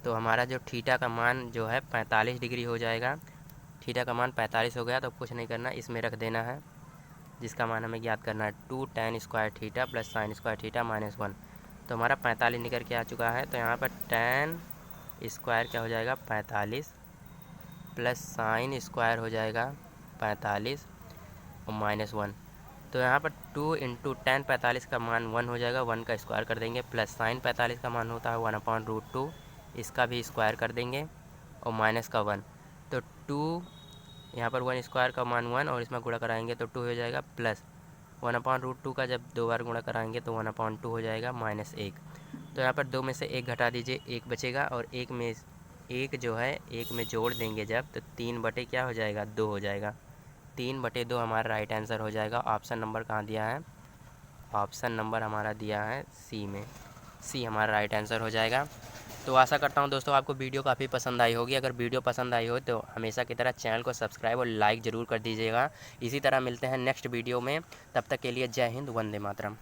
तो हमारा जो थीटा का मान जो है 45 डिग्री हो जाएगा। थीटा का मान 45 हो गया तो कुछ नहीं करना, इसमें रख देना है, जिसका मान हमें ज्ञात करना है 2 tan square theta plus sine square theta minus 1। तो हमारा 45 निकल के आ चुका है। तो यहाँ पर टैन स्क्वायर क्या हो जाएगा? 45 प्लस साइन स्क्वायर हो जाएगा 45 और माइनस 1। तो यहाँ पर 2 इंटू टैन 45 का मान 1 हो जाएगा, 1 का स्क्वायर कर देंगे, प्लस साइन 45 का मान होता है 1/√2, इसका भी स्क्वायर कर देंगे और माइनस का 1। तो 2 यहाँ पर 1 स्क्वायर का मान 1 और इसमें गुणा कराएंगे तो 2 हो जाएगा, प्लस 1/√2 का जब 2 बार गुणा कराएंगे तो 1/2 हो जाएगा माइनस 1। तो यहाँ पर 2 में से 1 घटा दीजिए, 1 बचेगा, और 1 में 1 जो है 1 में जोड़ देंगे जब, तो 3 बटे क्या हो जाएगा? 2 हो जाएगा। 3/2 हमारा राइट आंसर हो जाएगा। ऑप्शन नंबर कहाँ दिया है? ऑप्शन नंबर हमारा दिया है सी में, सी हमारा राइट आंसर हो जाएगा। तो आशा करता हूँ दोस्तों आपको वीडियो काफ़ी पसंद आई होगी। अगर वीडियो पसंद आई हो तो हमेशा की तरह चैनल को सब्सक्राइब और लाइक ज़रूर कर दीजिएगा। इसी तरह मिलते हैं नेक्स्ट वीडियो में, तब तक के लिए जय हिंद, वंदे मातरम।